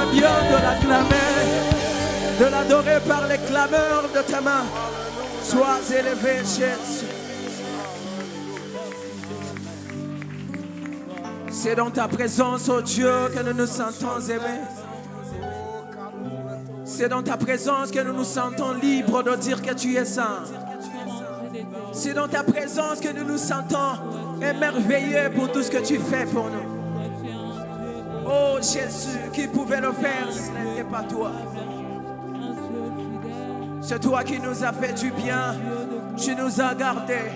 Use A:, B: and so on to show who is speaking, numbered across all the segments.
A: fais bien de l'acclamer, de l'adorer par les clameurs de ta main. Sois élevé, Jésus. C'est dans ta présence, oh Dieu, que nous nous sentons aimés. C'est dans ta présence que nous nous sentons libres de dire que tu es saint. C'est dans ta présence que nous nous sentons émerveillés pour tout ce que tu fais pour nous. Oh Jésus, qui pouvait le faire si ce n'était pas toi? C'est toi qui nous as fait du bien. Tu nous as gardés.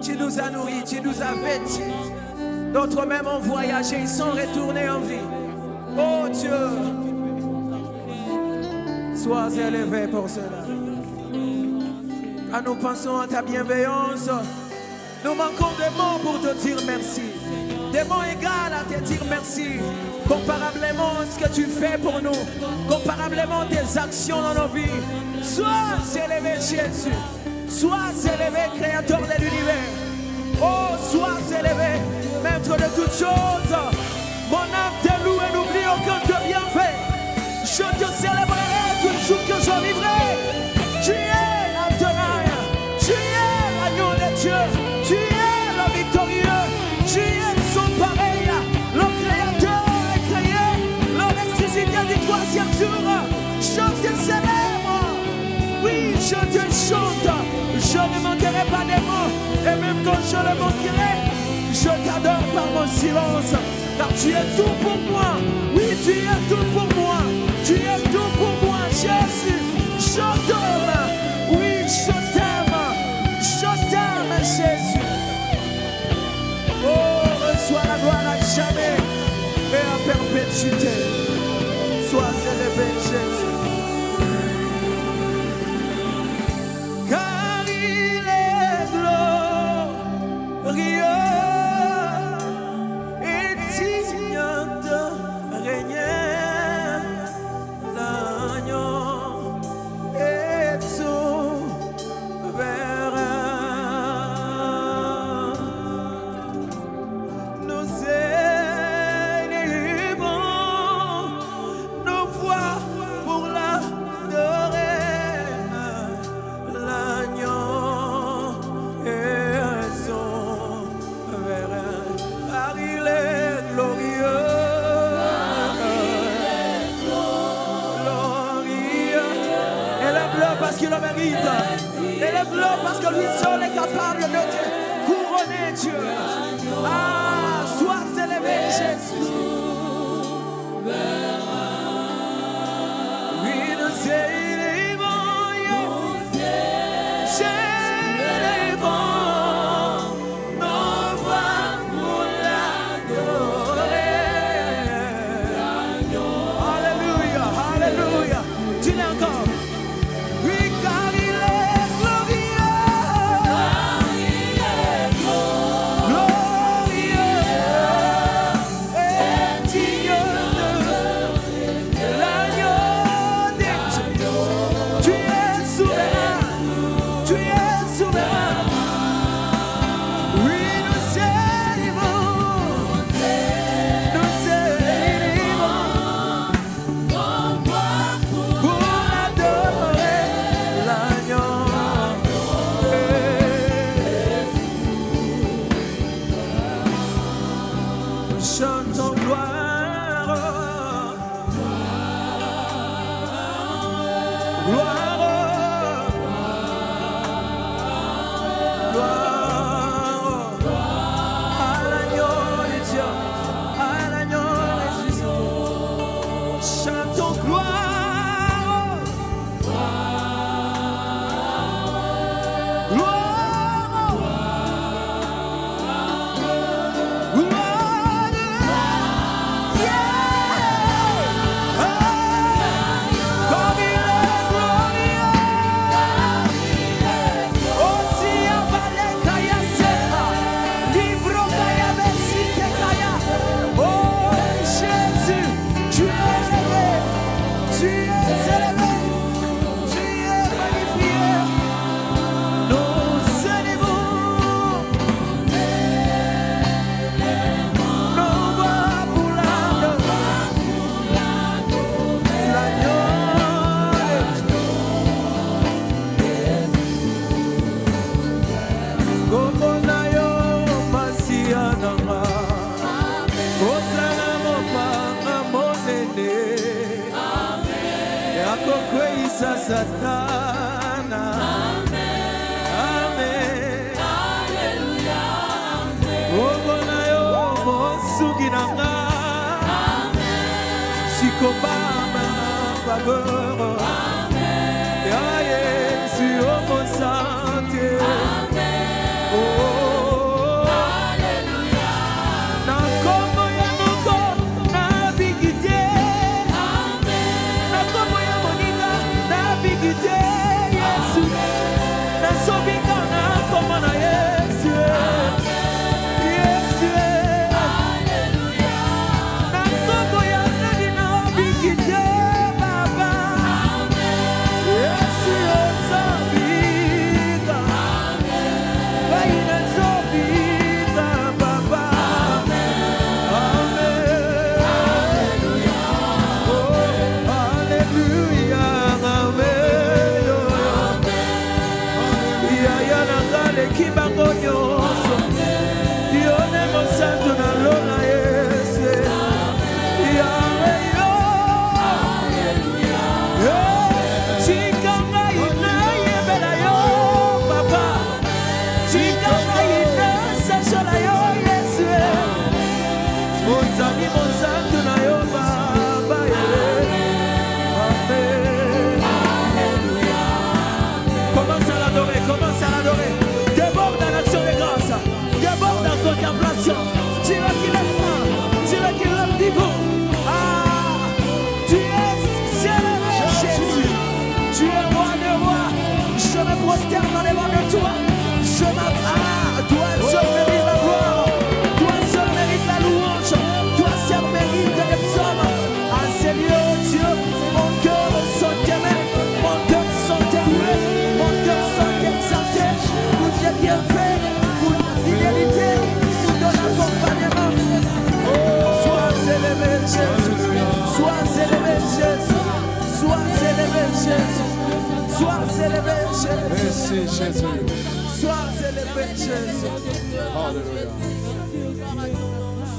A: Tu nous as nourris. Tu nous as vêtus. D'autres même ont voyagé. Ils sont retournés en vie. Oh Dieu, sois élevé pour cela. Quand nous pensons à ta bienveillance, nous manquons des mots pour te dire merci. Des mots égaux à te dire merci. Comparablement à ce que tu fais pour nous. Comparablement à tes actions dans nos vies. Sois élevé, Jésus. Sois élevé, Créateur de l'univers. Oh, sois élevé, Maître de toutes choses. Mon âme te loue et n'oublie aucun de bienfait. Je te célébrerai tout le jour que je vivrai. Tu es l'Adonai. Tu es l'agneau de Dieu. Tu es le victorieux. Tu es son pareil. Le Créateur est créé. L'électricité du troisième jour. Je te célèbre. Oui, je te chante. Je ne manquerai pas des mots. Et même quand je le manquerai, je t'adore par mon silence. Car tu es tout pour moi. Oui, tu es tout pour moi. Tu es tout pour moi, Jésus. Je t'aime. Oui, je t'aime. Je t'aime, Jésus. Oh, reçois la gloire à jamais et à perpétuité. Sois élevé, Jésus. Car il est glorieux et digne de régner. L'agneau est souverain. Nous élevons nos voix pour l'adorer. L'agneau est souverain, car il est glorieux. Élève-le parce qu'il le mérite. Élève-le parce que lui seul est capable de te couronner, Dieu. Ah, sois élevé, Jésus. Oui, nous élevons, élevons nos voix pour l'adorer. Alléluia, alléluia. Dis-le encore. Oui, car il est glorieux. Glorieux et digne de l'agneau des dieux. Tu es souverain. Tu es souverain. Oui, nous élevons. Nous élevons pour adorer l'agneau. Nous chantons gloire, gloire, gloire à l'agneau de Dieu, à l'agneau ressuscité. Chantons gloire, gloire, gloire, yeah. Comme il est glorieux. Kosa Satana. Amen.
B: Alléluia.
A: Obona yo mosuki nanga. Sikobama faveur. Ya Yesu omo santé. Oh. Na kombo ya moko na bigite. Na kombo ya moninga na bigite. Yesu. Na sobika na kombo na Yesu. Yesu. Na kombo ya nani na bigite baba. Yesu ozabika. Baina zobika baba. Kibango nyonso yone mosantu na lona Yesu yawe yo tika ngai na yebela yo papa tika ngai na sasola yo Yesu ozali mosantu na yo baba amen. Commence à l'adorer, commence à l'adorer. Déborde dans l'action de grâce. Déborde dans contemplation. Tu veux qu'il est saint. Tu veux qu'il est divin. Ah, tu es célébré Jésus. Tu es roi de rois. Je me prosterne devant de toi. Je toi seul mérite la gloire. Toi seul mérite la louange. Toi seul mérite les psaumes. Ah Seigneur Dieu, mon cœur sont aimé. Mon cœur sont aimé. Mon cœur sont exalté. Vous êtes bien fait. Pour la fidélité. Pour ton accompagnement. Sois élevé Jésus. Sois élevé Jésus. Sois élevé Jésus. Sois élevé Jésus.
C: Merci Jésus.
A: Sois élevé Jésus.
C: Alléluia.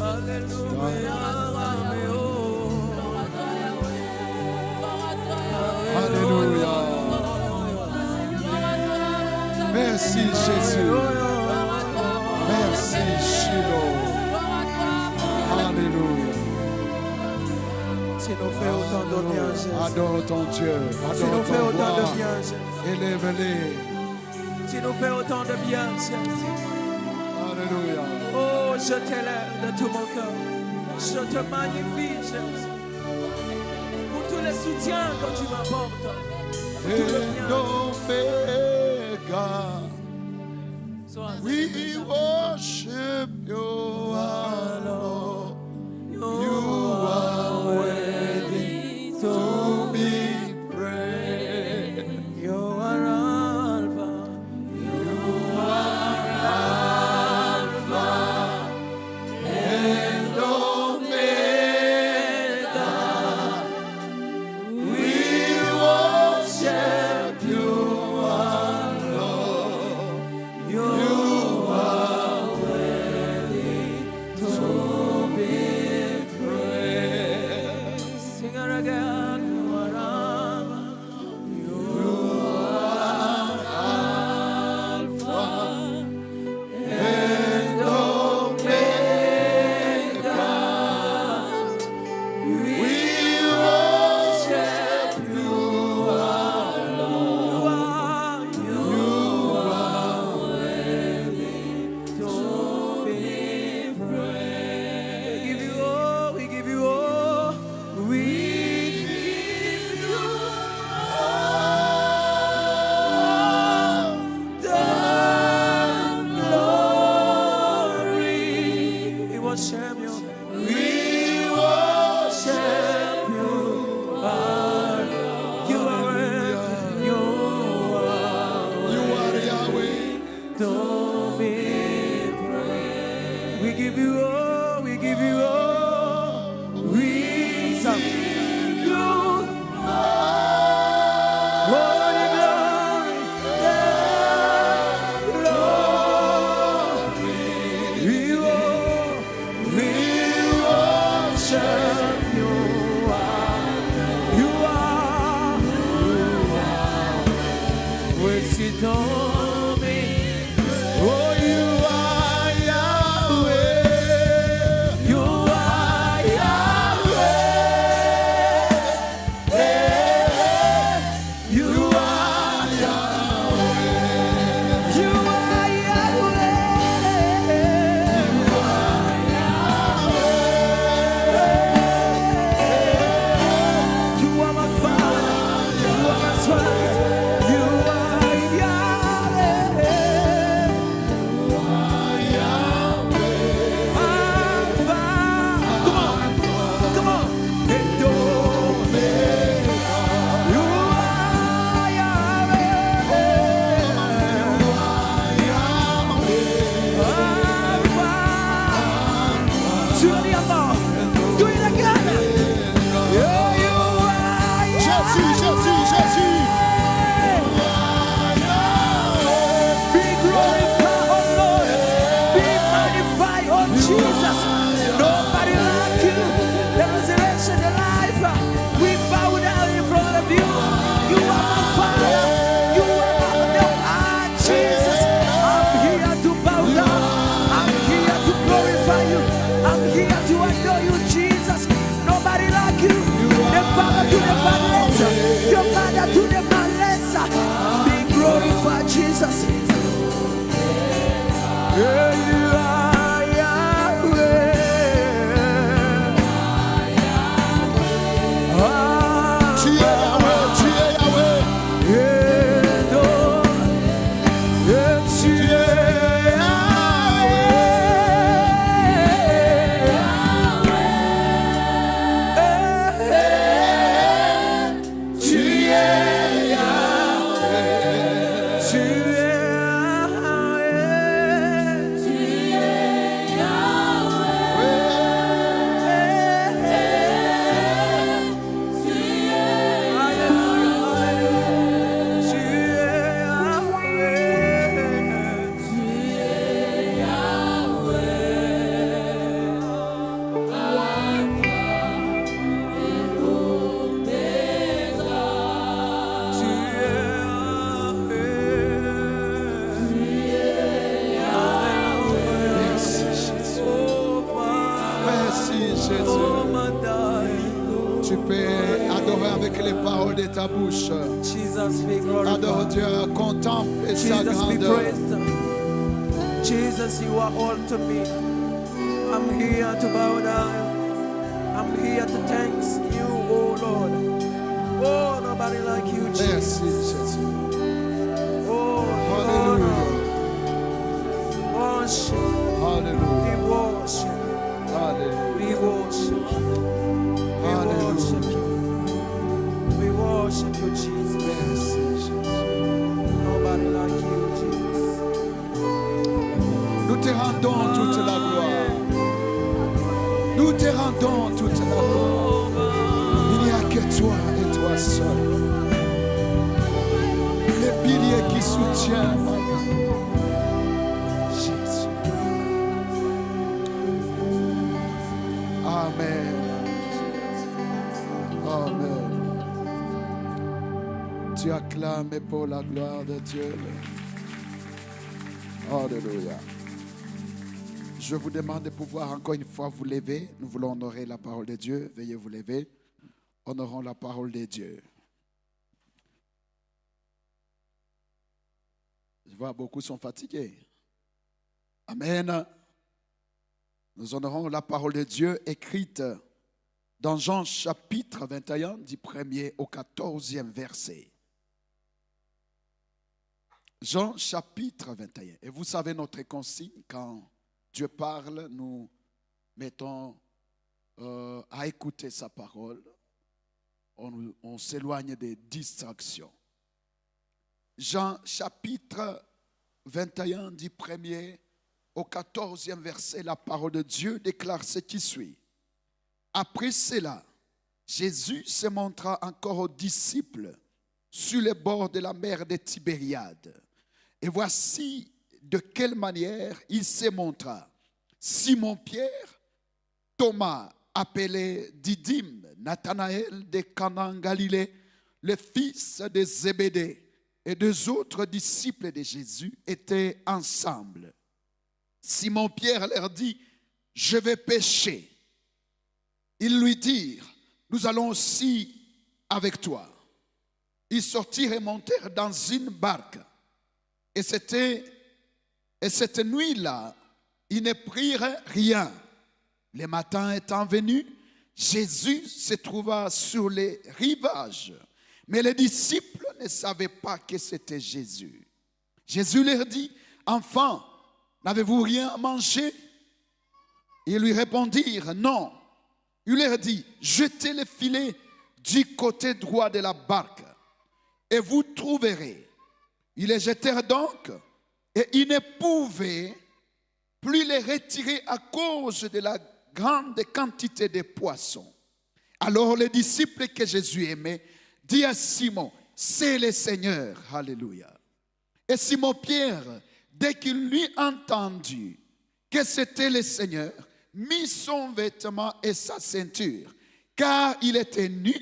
A: Alléluia.
C: Alléluia. Merci Jésus. Merci Shiloh. Alléluia.
A: Tu nous fais autant de bien, Jésus.
C: Adore ton Dieu.
A: Tu nous
C: Adore
A: fais
C: ton
A: autant de
C: roi.
A: bien, Jésus.
C: Élève-les.
A: Tu nous fais autant de bien, Jésus.
C: Alléluia.
A: Oh, je t'élève de tout mon cœur. Je te magnifie, Jésus. Pour tous les soutiens que tu m'apportes. Tout le bien.
C: And Omega.
A: Sois
C: We worship you, our Lord. You are worthy to be praised.
A: You are Alpha.
C: Alpha and Omega. We worship you, our Lord.
A: You
C: You are worthy to be
A: told me,
C: Oh, you are Yahweh.
A: you are Yahweh. You are Yahweh. You are Yahweh. You are my Father. You are my Son. You are Yahweh. Alpha. Come on. And Omega. You are Yahweh. Alpha. Sur les morts. Do it again. Yeah, you are
C: Jésus, Jésus, Jésus.
A: Be glorified, oh Lord. Be magnified, oh Jesus. Nobody like you. The resurrection, the life. We bow down in front of you. You are my Father. You are my Jesus. I'm here to bow down. I'm here to glorify you. I'm here to adore you, Jesus. Nobody like you. The Father to the Fatherless. Your Father to the Fatherless. Be glorified, Jesus. Yeah, you are Yahweh.
C: Tu es Yahweh, tu es Yahweh.
A: Yeah, Lord. Yeah, tu es Yahweh. Tu es Yahweh. Tu es
C: Merci Jésus. Merci Jésus. Tu peux adorer avec les paroles de ta bouche.
A: Jesus be
C: Adore
A: glorified.
C: Dieu, contemple sa
A: Jesus be
C: grandeur.
A: praised. Jesus, you are all to me. I'm here to bow down. I'm here to thank you, oh Lord. Oh, nobody like you, Jesus.
C: Merci Jésus.
A: Oh,
C: Alléluia.
A: worship.
C: Alléluia.
A: We worship.
C: Alléluia.
A: We worship. We
C: Alléluia.
A: worship you. We worship you, Jesus.
C: Merci Jésus.
A: Nobody like you, Jesus.
C: Nous te rendons toute la gloire. Nous te rendons toute la gloire. Il n'y a que toi et toi seul. Le pilier qui soutient ma vie. Jésus. Amen. Amen. Tu acclames pour la gloire de Dieu. Alléluia. Je vous demande de pouvoir encore une fois vous lever. Nous voulons honorer la parole de Dieu. Veuillez vous lever. Honorons la parole de Dieu. Je vois beaucoup sont fatigués. Amen. Nous honorons la parole de Dieu écrite dans Jean chapitre 21, du 1er au 14e verset. Jean chapitre 21. Et vous savez notre consigne, quand Dieu parle, nous mettons à écouter sa parole. On s'éloigne des distractions. Jean chapitre 21 du 1er au 14e verset, la parole de Dieu déclare ce qui suit. Après cela, Jésus se montra encore aux disciples sur les bords de la mer de Tibériade. Et voici de quelle manière il se montra. Simon-Pierre, Thomas, appelé Didyme, Nathanaël de Cana en Galilée, le fils de Zébédée, et 2 autres disciples de Jésus étaient ensemble. Simon-Pierre leur dit, « Je vais pêcher. » Ils lui dirent, « Nous allons aussi avec toi. » Ils sortirent et montèrent dans une barque. Et cette nuit-là, ils ne prirent rien. Le matin étant venu, Jésus se trouva sur les rivages. Mais les disciples ne savaient pas que c'était Jésus. Jésus leur dit, « Enfants, n'avez-vous rien à manger ?» Ils lui répondirent, « Non. » Il leur dit, « Jetez le filet du côté droit de la barque et vous trouverez. » Ils les jetèrent donc et ils ne pouvaient plus les retirer à cause de la grande quantité de poissons. Alors les disciples que Jésus aimait dit à Simon, « C'est le Seigneur. » Alléluia. Et Simon-Pierre, dès qu'il lui entendu que c'était le Seigneur, mit son vêtement et sa ceinture, car il était nu,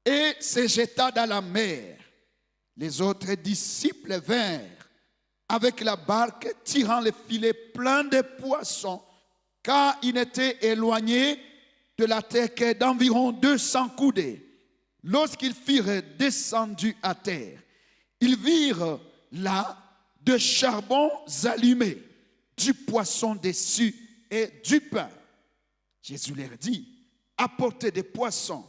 C: et se jeta dans la mer. Les autres disciples vinrent avec la barque, tirant le filet plein de poissons, car il était éloigné de la terre que d'environ 200 coudées. Lorsqu'ils furent descendus à terre, ils virent là de charbons allumés, du poisson dessus et du pain. Jésus leur dit, « Apportez des poissons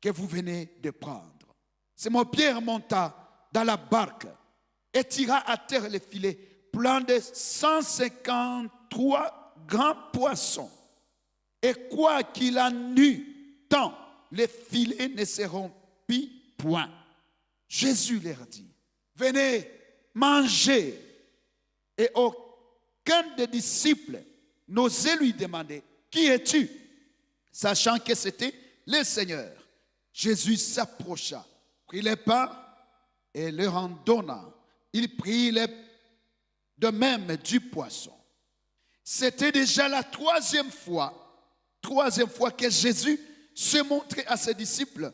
C: que vous venez de prendre. » Simon-Pierre monta dans la barque et tira à terre le filet plein de 153 grands poissons. Et quoi qu'il en eût tant, les filets ne se rompit point. Jésus leur dit, « Venez, mangez. » Et aucun des disciples n'osait lui demander, « Qui es-tu ?» Sachant que c'était le Seigneur. Jésus s'approcha, prit les pains et leur en donna. Il prit de même du poisson. C'était déjà la troisième fois que Jésus se montrait à ses disciples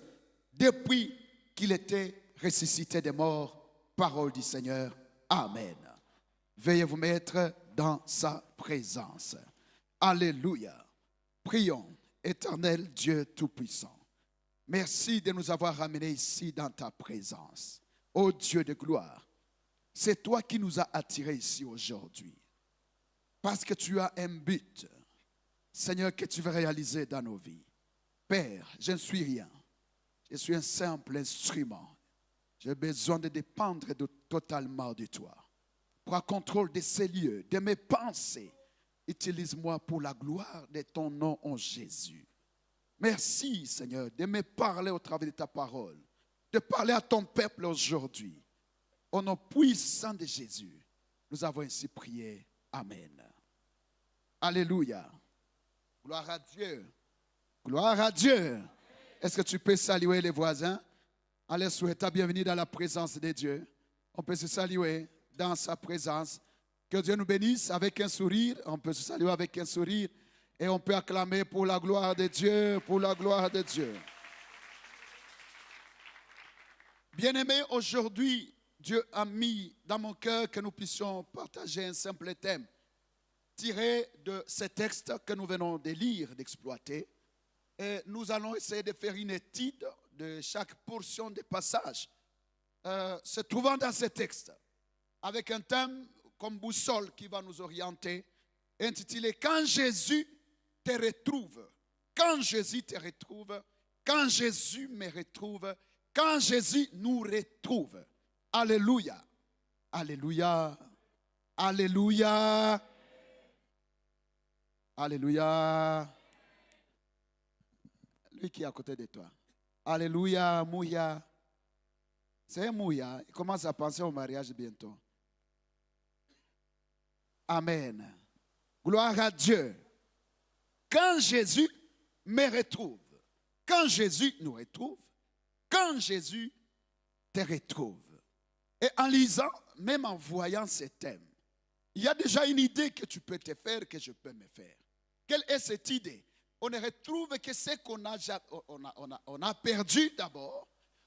C: depuis qu'il était ressuscité des morts. Parole du Seigneur. Amen. Veuillez vous mettre dans sa présence. Alléluia. Prions. Éternel Dieu Tout-Puissant, merci de nous avoir ramenés ici dans ta présence. Ô Dieu de gloire, c'est toi qui nous as attirés ici aujourd'hui. Parce que tu as un but, Seigneur, que tu veux réaliser dans nos vies. Père, je ne suis rien. Je suis un simple instrument. J'ai besoin de dépendre totalement de toi. Prends contrôle de ces lieux, de mes pensées. Utilise-moi pour la gloire de ton nom en Jésus. Merci, Seigneur, de me parler au travers de ta parole, de parler à ton peuple aujourd'hui. Au nom puissant de Jésus, nous avons ainsi prié. Amen. Alléluia. Gloire à Dieu. Gloire à Dieu. Est-ce que tu peux saluer les voisins? Allez souhaiter la bienvenue dans la présence de Dieu. On peut se saluer dans sa présence. Que Dieu nous bénisse avec un sourire. On peut se saluer avec un sourire. Et on peut acclamer pour la gloire de Dieu, pour la gloire de Dieu. Bien-aimés, aujourd'hui, Dieu a mis dans mon cœur que nous puissions partager un simple thème tiré de ce texte que nous venons de lire, d'exploiter. Et nous allons essayer de faire une étude de chaque portion des passages se trouvant dans ce texte, avec un thème comme boussole qui va nous orienter, intitulé « Quand Jésus te retrouve ». Quand Jésus te retrouve, quand Jésus me retrouve, quand Jésus nous retrouve. Alléluia. Alléluia. Alléluia. Alléluia. Lui qui est à côté de toi. Alléluia, Mouya. C'est un Mouya. Il commence à penser au mariage bientôt. Amen. Gloire à Dieu. Quand Jésus me retrouve, quand Jésus nous retrouve, quand Jésus te retrouve. Et en lisant, même en voyant ces thèmes, il y a déjà une idée que tu peux te faire, que je peux me faire. Quelle est cette idée? On ne retrouve que ce qu'on a perdu d'abord.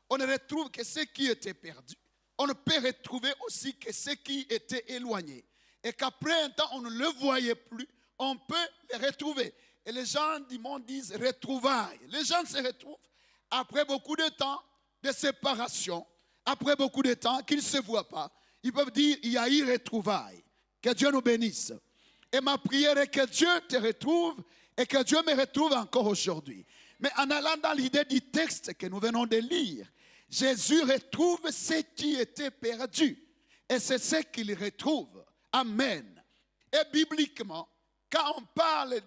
C: On ne retrouve que ce qui était perdu. on ne peut retrouver aussi que ceux qui étaient éloignés. Et qu'après un temps, on ne le voyait plus, on peut les retrouver. Et les gens du monde disent retrouvailles. Les gens se retrouvent après beaucoup de temps de séparation, après beaucoup de temps qu'ils ne se voient pas. Ils peuvent dire il y a eu retrouvailles. Que Dieu nous bénisse. Et ma prière est que Dieu te retrouve et que Dieu me retrouve encore aujourd'hui. Mais en allant dans l'idée du texte que nous venons de lire, Jésus retrouve ce qui était perdu. Et c'est ce qu'il retrouve. Amen. Et bibliquement, quand on parle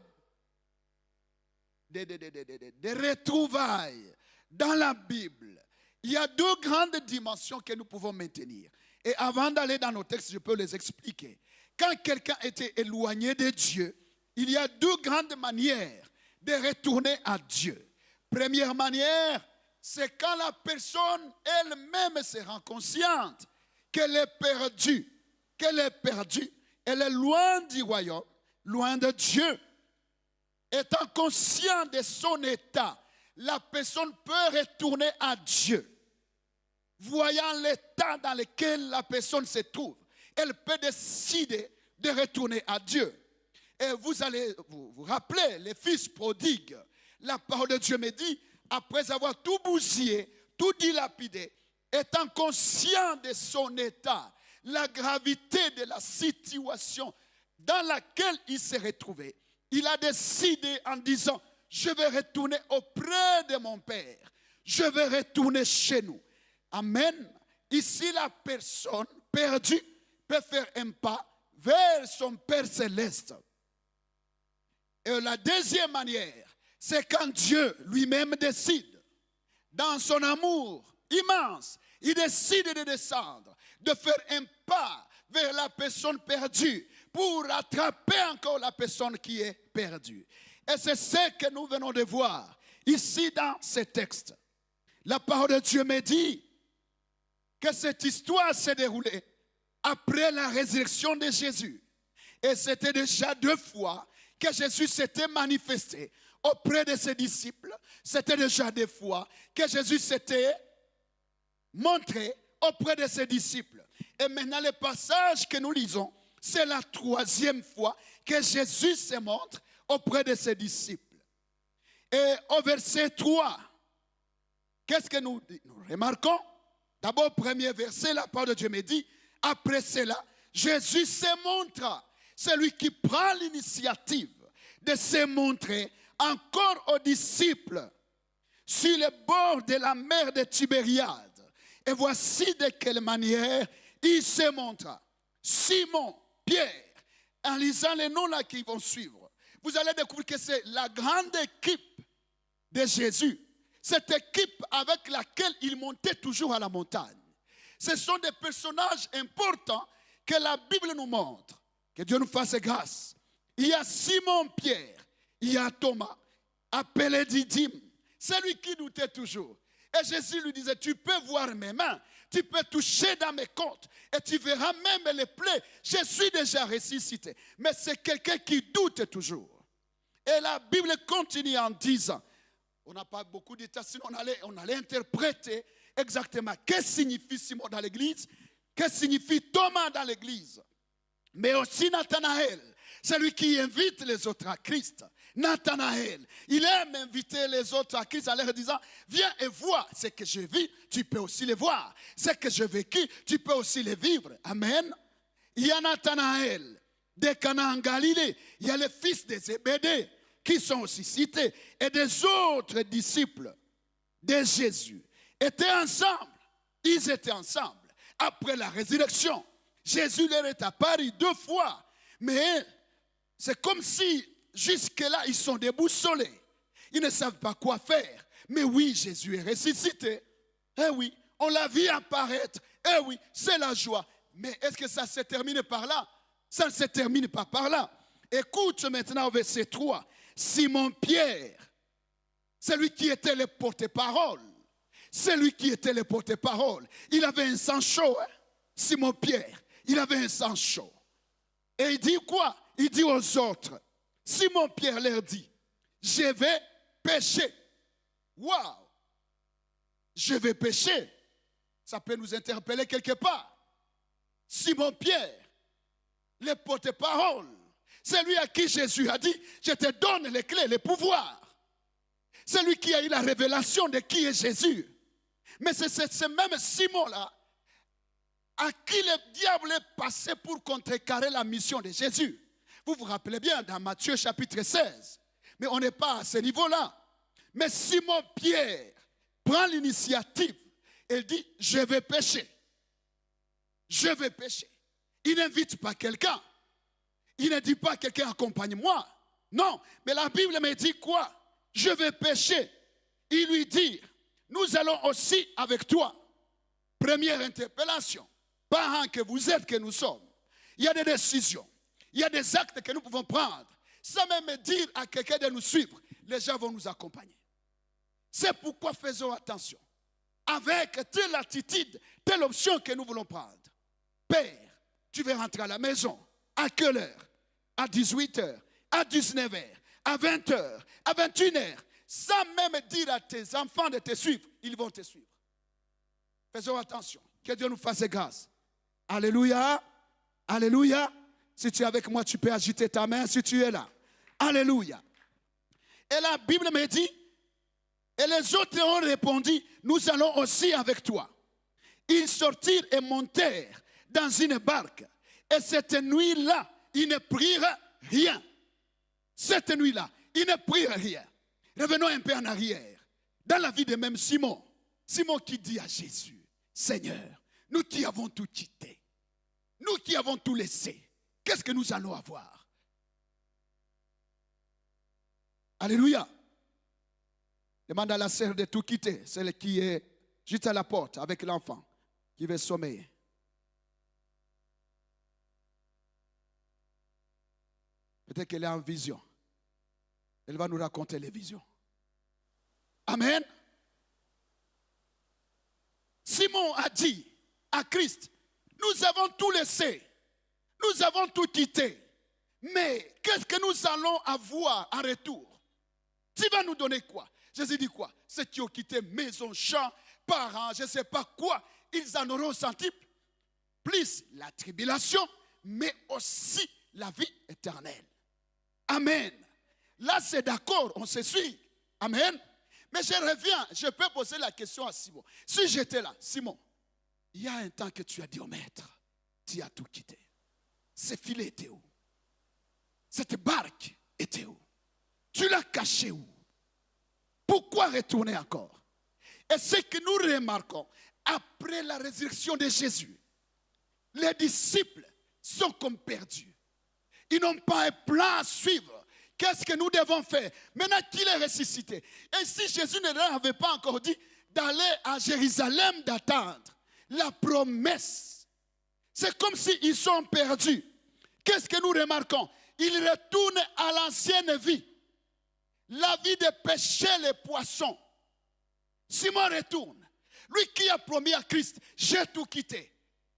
C: de retrouvailles dans la Bible, il y a deux grandes dimensions que nous pouvons maintenir. Et avant d'aller dans nos textes, je peux les expliquer. Quand quelqu'un était éloigné de Dieu, il y a deux grandes manières de retourner à Dieu. Première manière, c'est quand la personne elle-même se rend consciente qu'elle est perdue. Qu'elle est perdue. Elle est loin du royaume, loin de Dieu. Étant conscient de son état, la personne peut retourner à Dieu. Voyant l'état dans lequel la personne se trouve, elle peut décider de retourner à Dieu. Et vous allez vous rappeler, les fils prodigues, la parole de Dieu me dit, après avoir tout bousillé, tout dilapidé, étant conscient de son état, la gravité de la situation dans laquelle il s'est retrouvé, il a décidé en disant, je vais retourner auprès de mon Père, je vais retourner chez nous. Amen. Ici, la personne perdue peut faire un pas vers son Père céleste. Et la deuxième manière, c'est quand Dieu lui-même décide, dans son amour immense, il décide de descendre, de faire un pas vers la personne perdue pour attraper encore la personne qui est perdue. Et c'est ce que nous venons de voir ici dans ce texte. La parole de Dieu me dit que cette histoire s'est déroulée après la résurrection de Jésus. Et c'était déjà 2 fois que Jésus s'était manifesté auprès de ses disciples. C'était déjà 2 fois que Jésus s'était montré auprès de ses disciples. Et maintenant, le passage que nous lisons, c'est la 3e fois que Jésus se montre auprès de ses disciples. Et au verset 3, qu'est-ce que nous remarquons? D'abord, premier verset, la parole de Dieu me dit, après cela, Jésus se montra. C'est lui qui prend l'initiative de se montrer encore aux disciples sur le bord de la mer de Tibériade. Et voici de quelle manière il se montra. Simon, Pierre, en lisant les noms là qui vont suivre, vous allez découvrir que c'est la grande équipe de Jésus. Cette équipe avec laquelle il montait toujours à la montagne. Ce sont des personnages importants que la Bible nous montre. Que Dieu nous fasse grâce. Il y a Simon Pierre, il y a Thomas, appelé Didyme, celui qui doutait toujours. Et Jésus lui disait, tu peux voir mes mains, tu peux toucher dans mes côtes et tu verras même les plaies. Je suis déjà ressuscité. Mais c'est quelqu'un qui doute toujours. Et la Bible continue en disant, on n'a pas beaucoup de temps, sinon on allait interpréter exactement qu'est-ce que signifie Simon dans l'église, qu'est-ce que signifie Thomas dans l'église. Mais aussi Nathanaël, celui qui invite les autres à Christ. Nathanaël, il aime inviter les autres à Christ en leur disant, viens et vois ce que je vis, tu peux aussi le voir. Ce que j'ai vécu, tu peux aussi le vivre. Amen. Il y a Nathanaël de Cana en Galilée, il y a les fils de Zébédée qui sont aussi cités, et des autres disciples de Jésus étaient ensemble. Ils étaient ensemble. Après la résurrection, Jésus leur est apparu 2 fois. Mais c'est comme si jusque-là, ils sont déboussolés. Ils ne savent pas quoi faire. Mais oui, Jésus est ressuscité. Eh oui, on l'a vu apparaître. Eh oui, c'est la joie. Mais est-ce que ça se termine par là? Ça ne se termine pas par là. Écoute maintenant au verset 3. Simon Pierre, celui qui était le porte-parole. Celui qui était le porte-parole. Il avait un sang chaud. Hein? Simon Pierre, il avait un sang chaud. Et il dit quoi? Il dit aux autres. Simon Pierre leur dit, je vais pêcher. Waouh! Je vais pêcher. Ça peut nous interpeller quelque part. Simon-Pierre, le porte-parole, c'est lui à qui Jésus a dit, je te donne les clés, les pouvoirs. C'est lui qui a eu la révélation de qui est Jésus. Mais c'est ce même Simon-là à qui le diable est passé pour contrecarrer la mission de Jésus. Vous vous rappelez bien dans Matthieu chapitre 16. Mais on n'est pas à ce niveau-là. Mais Simon-Pierre prend l'initiative. Il dit, je vais pécher. Je vais pécher. Il n'invite pas quelqu'un. Il ne dit pas quelqu'un accompagne-moi. Non, mais la Bible me dit quoi? Je vais pécher. Il lui dit, nous allons aussi avec toi. Première interpellation. Parents que vous êtes, que nous sommes. Il y a des décisions. Il y a des actes que nous pouvons prendre. Sans même dire à quelqu'un de nous suivre. Les gens vont nous accompagner. C'est pourquoi faisons attention. Avec telle attitude, telle option que nous voulons prendre. Père, tu vas rentrer à la maison. À quelle heure? À 18h, à 19h, à 20h, à 21h. Sans même dire à tes enfants de te suivre, ils vont te suivre. Faisons attention. Que Dieu nous fasse grâce. Alléluia. Alléluia. Si tu es avec moi, tu peux agiter ta main si tu es là. Alléluia. Et la Bible me dit, et les autres ont répondu, nous allons aussi avec toi. Ils sortirent et montèrent dans une barque. Et cette nuit-là, ils ne prirent rien. Cette nuit-là, ils ne prirent rien. Revenons un peu en arrière. Dans la vie de même Simon. Simon qui dit à Jésus, Seigneur, nous qui avons tout quitté, nous qui avons tout laissé, qu'est-ce que nous allons avoir? Alléluia. Demande à la sœur de tout quitter, celle qui est juste à la porte avec l'enfant qui veut sommeiller. Peut-être qu'elle est en vision. Elle va nous raconter les visions. Amen. Simon a dit à Christ, nous avons tout laissé, nous avons tout quitté, mais qu'est-ce que nous allons avoir en retour? Tu vas nous donner quoi? Jésus dit quoi? Ceux qui ont quitté maison, champ, parents, je ne sais pas quoi, ils en auront senti plus la tribulation, mais aussi la vie éternelle. Amen. Là, c'est d'accord, on se suit. Amen. Mais je reviens, je peux poser la question à Simon. Si j'étais là, Simon, il y a un temps que tu as dit au maître, tu as tout quitté. Ce filet était où? Cette barque était où? Tu l'as caché où? Pourquoi retourner encore? Et ce que nous remarquons, après la résurrection de Jésus, les disciples sont comme perdus. Ils n'ont pas un plan à suivre. Qu'est-ce que nous devons faire? Maintenant qu'il est ressuscité. Et si Jésus ne leur avait pas encore dit d'aller à Jérusalem, d'attendre la promesse, c'est comme s'ils sont perdus. Qu'est-ce que nous remarquons? Ils retournent à l'ancienne vie. La vie de pêcher les poissons. Simon retourne. Lui qui a promis à Christ, j'ai tout quitté.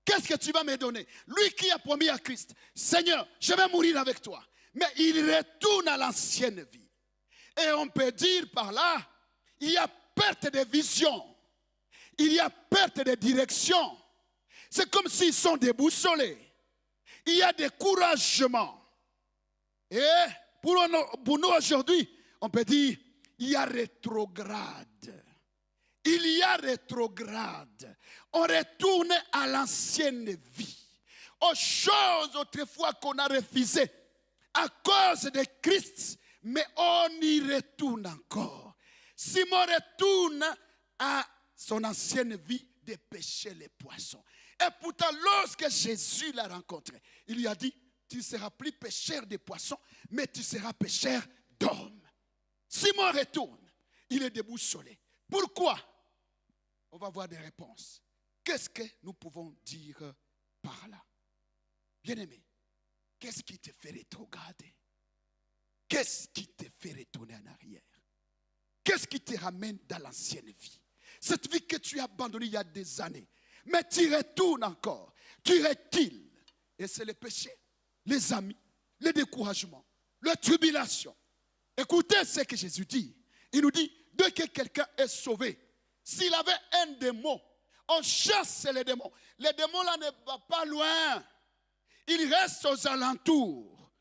C: Qu'est-ce que tu vas me donner? Lui qui a promis à Christ, Seigneur, je vais mourir avec toi. Mais il retourne à l'ancienne vie. Et on peut dire par là, il y a perte de vision. Il y a perte de direction. C'est comme s'ils sont déboussolés. Il y a découragement. Et pour nous aujourd'hui, on peut dire, il y a rétrograde. Il y a rétrograde. On retourne à l'ancienne vie. Aux choses autrefois qu'on a refusées à cause de Christ, mais on y retourne encore. Simon retourne à son ancienne vie de pêcher les poissons. Et pourtant, lorsque Jésus l'a rencontré, il lui a dit, tu ne seras plus pêcheur de poissons, mais tu seras pêcheur d'hommes. Simon retourne, il est déboussolé. Pourquoi? On va voir des réponses. Qu'est-ce que nous pouvons dire par là? Bien-aimé, qu'est-ce qui te fait rétrograder? Qu'est-ce qui te fait retourner en arrière? Qu'est-ce qui te ramène dans l'ancienne vie? Cette vie que tu as abandonnée il y a des années. Mais tu retournes encore. Tu recules. Et c'est le péché, les amis, les découragements, la tribulation. Écoutez ce que Jésus dit. Il nous dit, dès que quelqu'un est sauvé, s'il avait un démon, on chasse les démons. Les démons là ne vont pas loin. Ils restent aux alentours,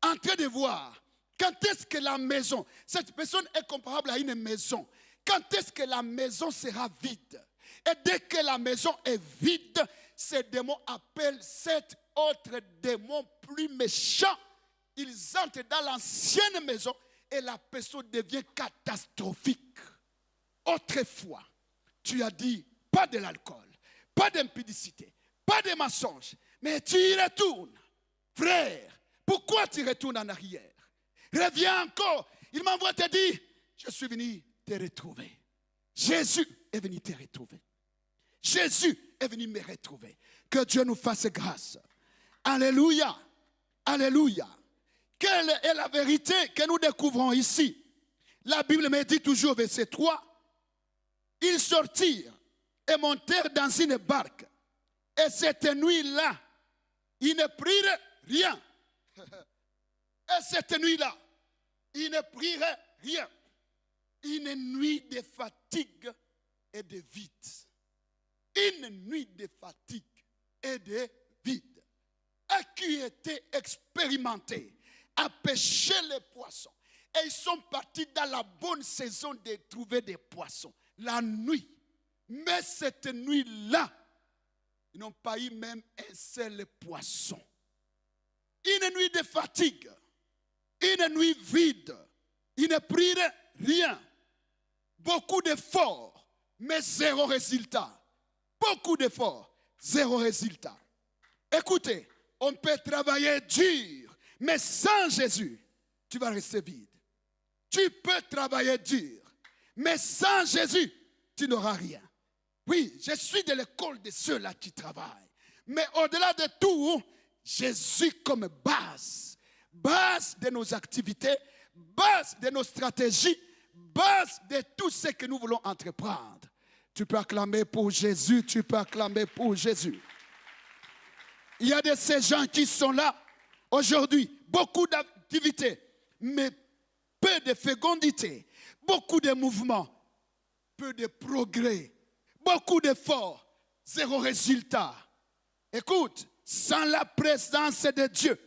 C: en train de voir quand est-ce que la maison, cette personne est comparable à une maison. Quand est-ce que la maison sera vide? Et dès que la maison est vide, ces démons appellent 7 autres démons plus méchants. Ils entrent dans l'ancienne maison et la personne devient catastrophique. Autrefois, tu as dit pas de l'alcool, pas d'impudicité, pas de mensonge, mais tu y retournes. Frère, pourquoi tu retournes en arrière? Reviens encore. Il m'envoie te dire, je suis venu te retrouver. Jésus est venu te retrouver. Jésus est venu me retrouver. Que Dieu nous fasse grâce. Alléluia. Alléluia. Quelle est la vérité que nous découvrons ici? La Bible me dit toujours, verset 3, ils sortirent et montèrent dans une barque. Et cette nuit-là, ils ne prirent rien. Et cette nuit-là, ils ne prirent rien. Une nuit de fatigue et de vide. Une nuit de fatigue et de vide. Et qui était expérimenté à pêcher les poissons. Et ils sont partis dans la bonne saison de trouver des poissons. La nuit. Mais cette nuit-là, ils n'ont pas eu même un seul poisson. Une nuit de fatigue. Une nuit vide. Ils ne prirent rien. Beaucoup d'efforts, mais zéro résultat. Beaucoup d'efforts, zéro résultat. Écoutez, on peut travailler dur, mais sans Jésus, tu vas rester vide. Tu peux travailler dur, mais sans Jésus, tu n'auras rien. Oui, je suis de l'école de ceux-là qui travaillent. Mais au-delà de tout, Jésus comme base. Base de nos activités, base de nos stratégies, base de tout ce que nous voulons entreprendre. Tu peux acclamer pour Jésus, tu peux acclamer pour Jésus. Il y a de ces gens qui sont là aujourd'hui, beaucoup d'activités, mais peu de fécondité, beaucoup de mouvements, peu de progrès, beaucoup d'efforts, zéro résultat. Écoute, sans la présence de Dieu,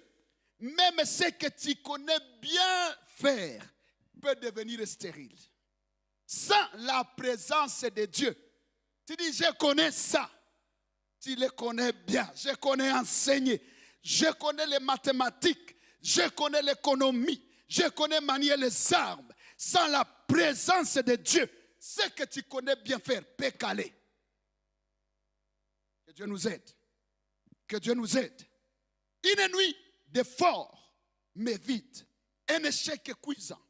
C: même ce que tu connais bien faire peut devenir stérile. Sans la présence de Dieu, tu dis, je connais ça. Tu le connais bien. Je connais enseigner. Je connais les mathématiques. Je connais l'économie. Je connais manier les armes. Sans la présence de Dieu, ce que tu connais bien faire peut caler. Que Dieu nous aide. Que Dieu nous aide. Une nuit d'effort, mais vite. Un échec cuisant.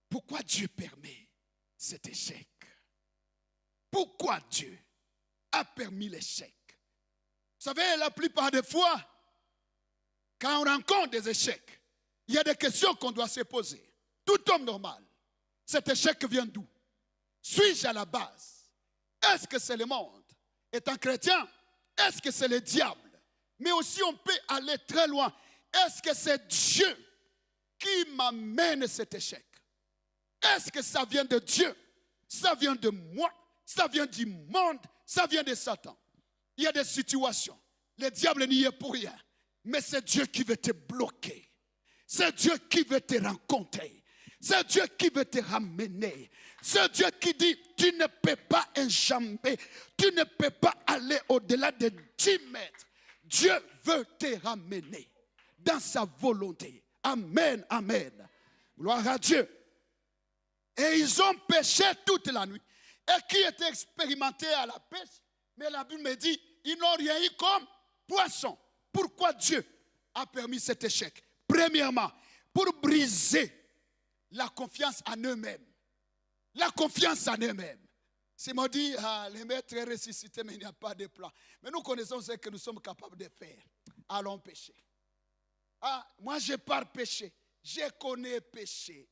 C: Pourquoi Dieu permet cet échec? Pourquoi Dieu a permis l'échec? Vous savez, la plupart des fois, quand on rencontre des échecs, il y a des questions qu'on doit se poser. Tout homme normal, cet échec vient d'où? Suis-je à la base? Est-ce que c'est le monde? Étant chrétien, est-ce que c'est le diable? Mais aussi on peut aller très loin. Est-ce que c'est Dieu qui m'amène cet échec? Est-ce que ça vient de Dieu? Ça vient de moi? Ça vient du monde? Ça vient de Satan? Il y a des situations. Le diable n'y est pour rien. Mais c'est Dieu qui veut te bloquer. C'est Dieu qui veut te rencontrer. C'est Dieu qui veut te ramener. C'est Dieu qui dit, tu ne peux pas enjamber. Tu ne peux pas aller au-delà de 10 mètres. Dieu veut te ramener dans sa volonté. Amen, amen. Gloire à Dieu. Et ils ont pêché toute la nuit. Et qui était expérimenté à la pêche? Mais la Bible me dit, ils n'ont rien eu comme poisson. Pourquoi Dieu a permis cet échec? Premièrement, pour briser la confiance en eux-mêmes. La confiance en eux-mêmes. Simon dit, les maîtres est ressuscité, mais il n'y a pas de plan. Mais nous connaissons ce que nous sommes capables de faire. Allons pécher. Moi, je pars pécher. Je connais pécher.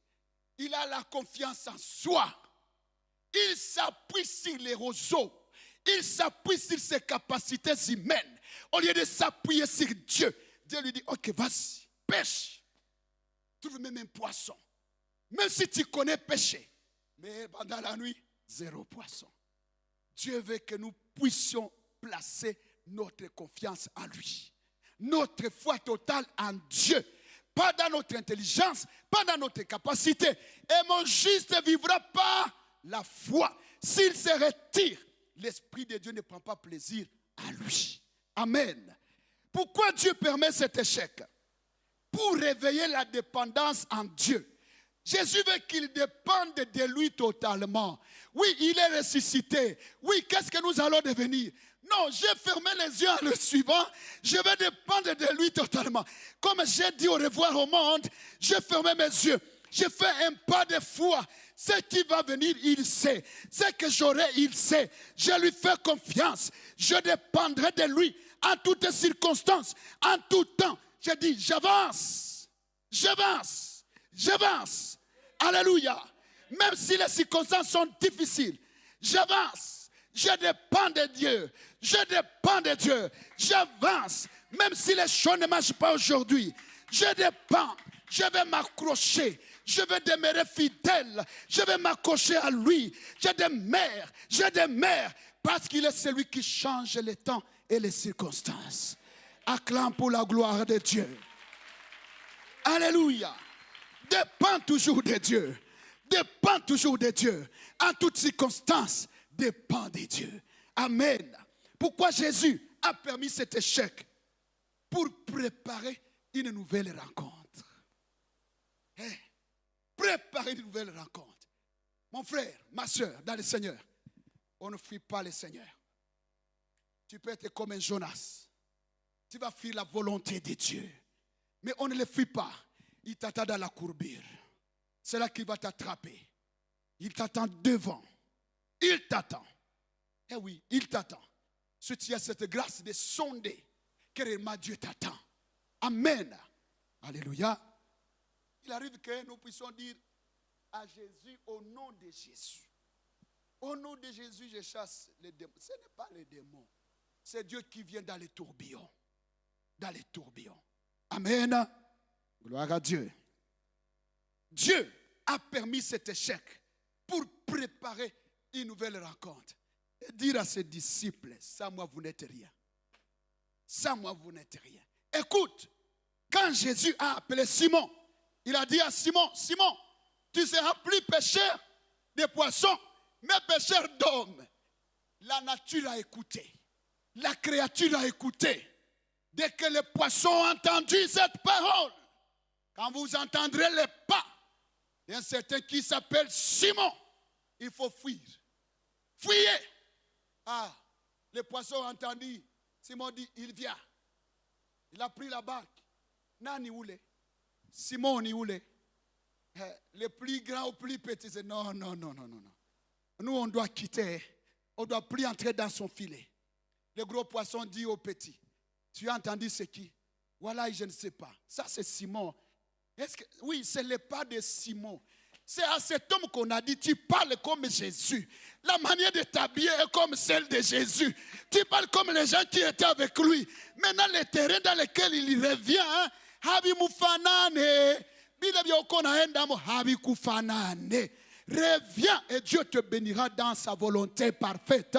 C: Il a la confiance en soi. Il s'appuie sur les roseaux. Il s'appuie sur ses capacités humaines. Au lieu de s'appuyer sur Dieu, Dieu lui dit, ok, vas-y, pêche. Trouve même un poisson. Même si tu connais pêcher. Mais pendant la nuit, zéro poisson. Dieu veut que nous puissions placer notre confiance en lui. Notre foi totale en Dieu. Pas dans notre intelligence, pas dans notre capacité. Et mon juste vivra par la foi. S'il se retire, l'Esprit de Dieu ne prend pas plaisir à lui. Amen. Pourquoi Dieu permet cet échec? Pour réveiller la dépendance en Dieu. Jésus veut qu'il dépende de lui totalement. Oui, il est ressuscité. Oui, qu'est-ce que nous allons devenir? Non, j'ai fermé les yeux en le suivant. Je vais dépendre de lui totalement. Comme j'ai dit au revoir au monde, j'ai fermé mes yeux. J'ai fait un pas de foi. Ce qui va venir, il sait. Ce que j'aurai, il sait. Je lui fais confiance. Je dépendrai de lui en toutes circonstances, en tout temps. Je dis, j'avance. J'avance. J'avance. Alléluia. Même si les circonstances sont difficiles, j'avance. Je dépends de Dieu. Je dépends de Dieu. J'avance. Même si les choses ne marchent pas aujourd'hui, je dépends. Je vais m'accrocher. Je vais demeurer fidèle. Je vais m'accrocher à lui. Je demeure. Parce qu'il est celui qui change les temps et les circonstances. Acclame pour la gloire de Dieu. Alléluia. Dépend toujours de Dieu. Dépend toujours de Dieu. En toutes circonstances, dépend de Dieu. Amen. Pourquoi Jésus a permis cet échec? Pour préparer une nouvelle rencontre. Préparer une nouvelle rencontre. Mon frère, ma soeur, dans le Seigneur, on ne fuit pas le Seigneur. Tu peux être comme un Jonas. Tu vas fuir la volonté de Dieu. Mais on ne le fuit pas. Il t'attend dans la courbure. C'est là qu'il va t'attraper. Il t'attend devant. Il t'attend. Eh oui, il t'attend. Si tu as cette grâce de sonder, que réellement Dieu t'attend. Amen. Alléluia. Il arrive que nous puissions dire à Jésus, au nom de Jésus. Au nom de Jésus, je chasse les démons. Ce n'est pas les démons. C'est Dieu qui vient dans les tourbillons. Dans les tourbillons. Amen. Gloire à Dieu. Dieu a permis cet échec pour préparer une nouvelle rencontre. Et dire à ses disciples, sans moi vous n'êtes rien. Sans moi vous n'êtes rien. Écoute, quand Jésus a appelé Simon, il a dit à Simon, Simon, tu seras plus pêcheur de poissons, mais pêcheur d'hommes. La nature a écouté. La créature a écouté. Dès que les poissons ont entendu cette parole, quand vous entendrez les pas d'un certain qui s'appelle Simon, il faut fuir. Fuyez. Ah, les poissons ont entendu. Simon dit, il vient. Il a pris la barque. Nani oule. Simon ni oule. Les plus grands ou plus petits, c'est non. Nous, on doit quitter. On ne doit plus entrer dans son filet. Le gros poisson dit au petit, tu as entendu ce qui? Voilà, je ne sais pas. Ça, c'est Simon. Oui, c'est le pas de Simon. C'est à cet homme qu'on a dit, tu parles comme Jésus. La manière de t'habiller est comme celle de Jésus. Tu parles comme les gens qui étaient avec lui. Maintenant, le terrain dans lequel il revient, reviens et Dieu te bénira dans sa volonté parfaite.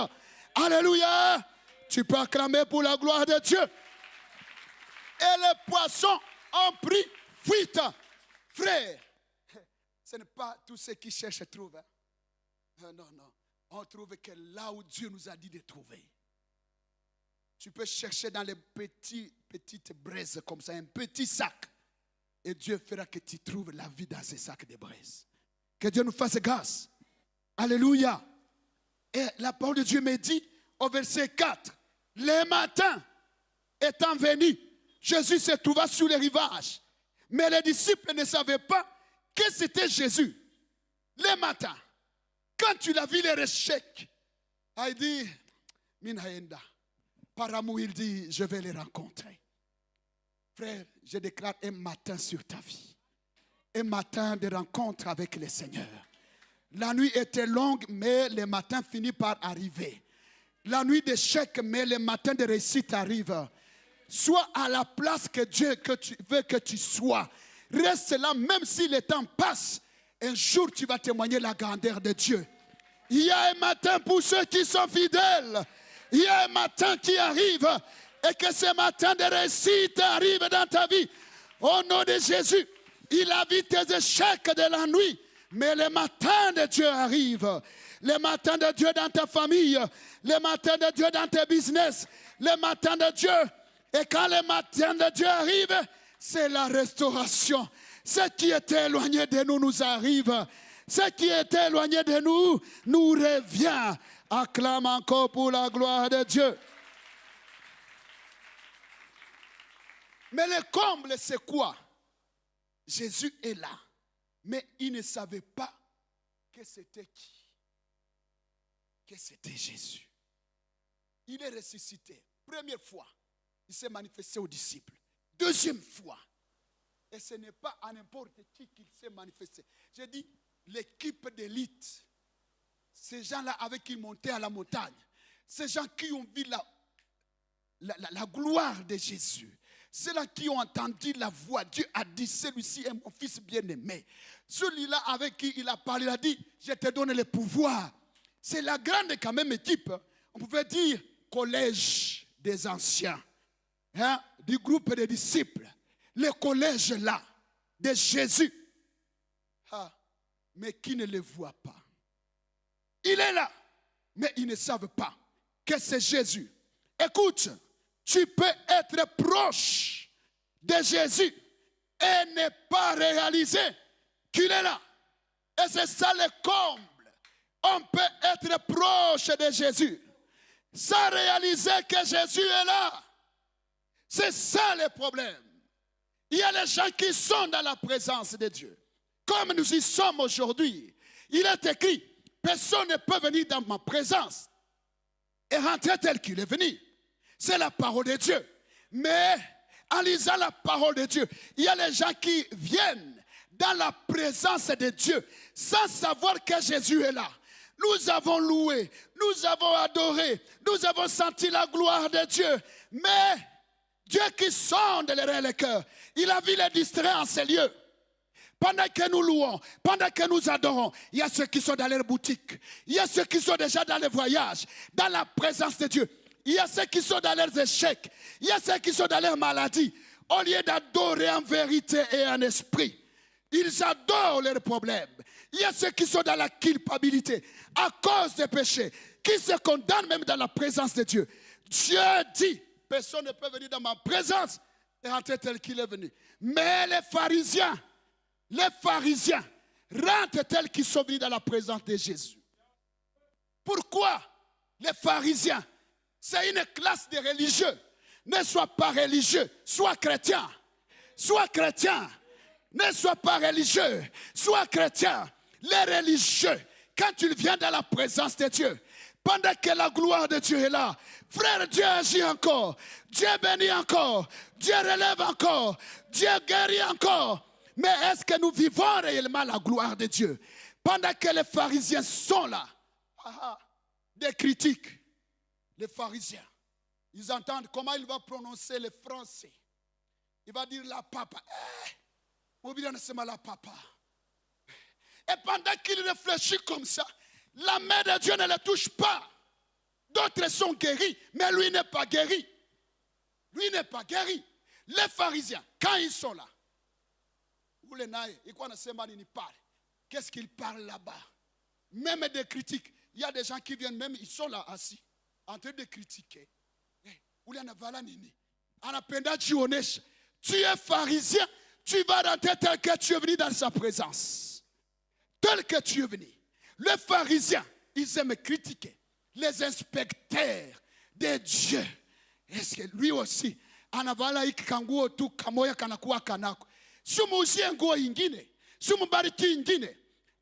C: Alléluia. Tu peux acclamer pour la gloire de Dieu. Et les poissons ont pris fuite. Frère, ce n'est pas tous ceux qui cherchent à trouver. Non. On trouve que là où Dieu nous a dit de trouver. Tu peux chercher dans les petites braises comme ça, un petit sac. Et Dieu fera que tu trouves la vie dans ces sacs de braises. Que Dieu nous fasse grâce. Alléluia. Et la parole de Dieu me dit au verset 4. Le matin étant venu, Jésus se trouva sur les rivages. Mais les disciples ne savaient pas que c'était Jésus. Le matin, quand tu l'as vu les échecs, il dit, Minhaenda. Par amour, il dit, je vais les rencontrer. Frère, je déclare un matin sur ta vie. Un matin de rencontre avec le Seigneur. La nuit était longue, mais le matin finit par arriver. La nuit d'échec, mais le matin de réussite arrive. Sois à la place que Dieu veut que tu sois. Reste là, même si le temps passe. Un jour, tu vas témoigner la grandeur de Dieu. Il y a un matin pour ceux qui sont fidèles. Il y a un matin qui arrive. Et que ce matin de réussite arrive dans ta vie. Au nom de Jésus, il a vu tes échecs de la nuit. Mais le matin de Dieu arrive. Le matin de Dieu dans ta famille. Le matin de Dieu dans tes business. Le matin de Dieu. Et quand le matin de Dieu arrive, c'est la restauration. Ce qui était éloigné de nous nous arrive. Ce qui était éloigné de nous, nous revient. Acclame encore pour la gloire de Dieu. Mais le comble, c'est quoi? Jésus est là. Mais il ne savait pas que c'était qui? Que c'était Jésus. Il est ressuscité. Première fois, il s'est manifesté aux disciples. Deuxième fois. Et ce n'est pas à n'importe qui qu'il s'est manifesté. J'ai dit, l'équipe d'élite, ces gens-là avec qui il montait à la montagne, ces gens qui ont vu la gloire de Jésus, ceux-là qui ont entendu la voix, Dieu a dit, celui-ci est mon fils bien-aimé. Celui-là avec qui il a parlé, il a dit, je te donne le pouvoir. C'est la grande quand même équipe, on pouvait dire collège des anciens, hein, du groupe des disciples, le collège là, de Jésus. Ah, mais qui ne le voit pas. Il est là, mais ils ne savent pas que c'est Jésus. Écoute, tu peux être proche de Jésus et ne pas réaliser qu'il est là. Et c'est ça le comble. On peut être proche de Jésus sans réaliser que Jésus est là. C'est ça le problème. Il y a les gens qui sont dans la présence de Dieu. Comme nous y sommes aujourd'hui, il est écrit, personne ne peut venir dans ma présence et rentrer tel qu'il est venu. C'est la parole de Dieu. Mais en lisant la parole de Dieu, il y a les gens qui viennent dans la présence de Dieu sans savoir que Jésus est là. Nous avons loué, nous avons adoré, nous avons senti la gloire de Dieu. Mais Dieu qui sonde les réels cœurs, il a vu les distraits en ces lieux. Pendant que nous louons, pendant que nous adorons, il y a ceux qui sont dans leur boutique. Il y a ceux qui sont déjà dans les voyages, dans la présence de Dieu. Il y a ceux qui sont dans leurs échecs. Il y a ceux qui sont dans leurs maladies. Au lieu d'adorer en vérité et en esprit, ils adorent leurs problèmes. Il y a ceux qui sont dans la culpabilité à cause des péchés, qui se condamnent même dans la présence de Dieu. Dieu dit, personne ne peut venir dans ma présence et rentrer tel qu'il est venu. Mais les pharisiens rentrent tels qu'ils sont venus dans la présence de Jésus. Pourquoi les pharisiens? C'est une classe de religieux. Ne sois pas religieux, sois chrétien. Sois chrétien. Ne sois pas religieux, sois chrétien. Les religieux, quand tu viens dans la présence de Dieu, pendant que la gloire de Dieu est là, frère, Dieu agit encore, Dieu bénit encore, Dieu relève encore, Dieu guérit encore. Mais est-ce que nous vivons réellement la gloire de Dieu? Pendant que les pharisiens sont là, des critiques, les pharisiens, ils entendent comment il va prononcer le français. Il va dire la papa. La papa. Et pendant qu'il réfléchit comme ça, la main de Dieu ne le touche pas. D'autres sont guéris, mais lui n'est pas guéri. Lui n'est pas guéri. Les pharisiens, quand ils sont là, qu'est-ce qu'ils parlent là-bas? Même des critiques. Il y a des gens qui viennent, même ils sont là assis, en train de critiquer. Tu es pharisien, tu vas rentrer tel que tu es venu dans sa présence. Tel que tu es venu. Les pharisiens, ils aiment critiquer. Les inspecteurs de Dieu. Est-ce que lui aussi, anavala ikikanguo tu kamoya kanakuwa kanako. Sumuuzie nguo ingine, sumubariki ingine.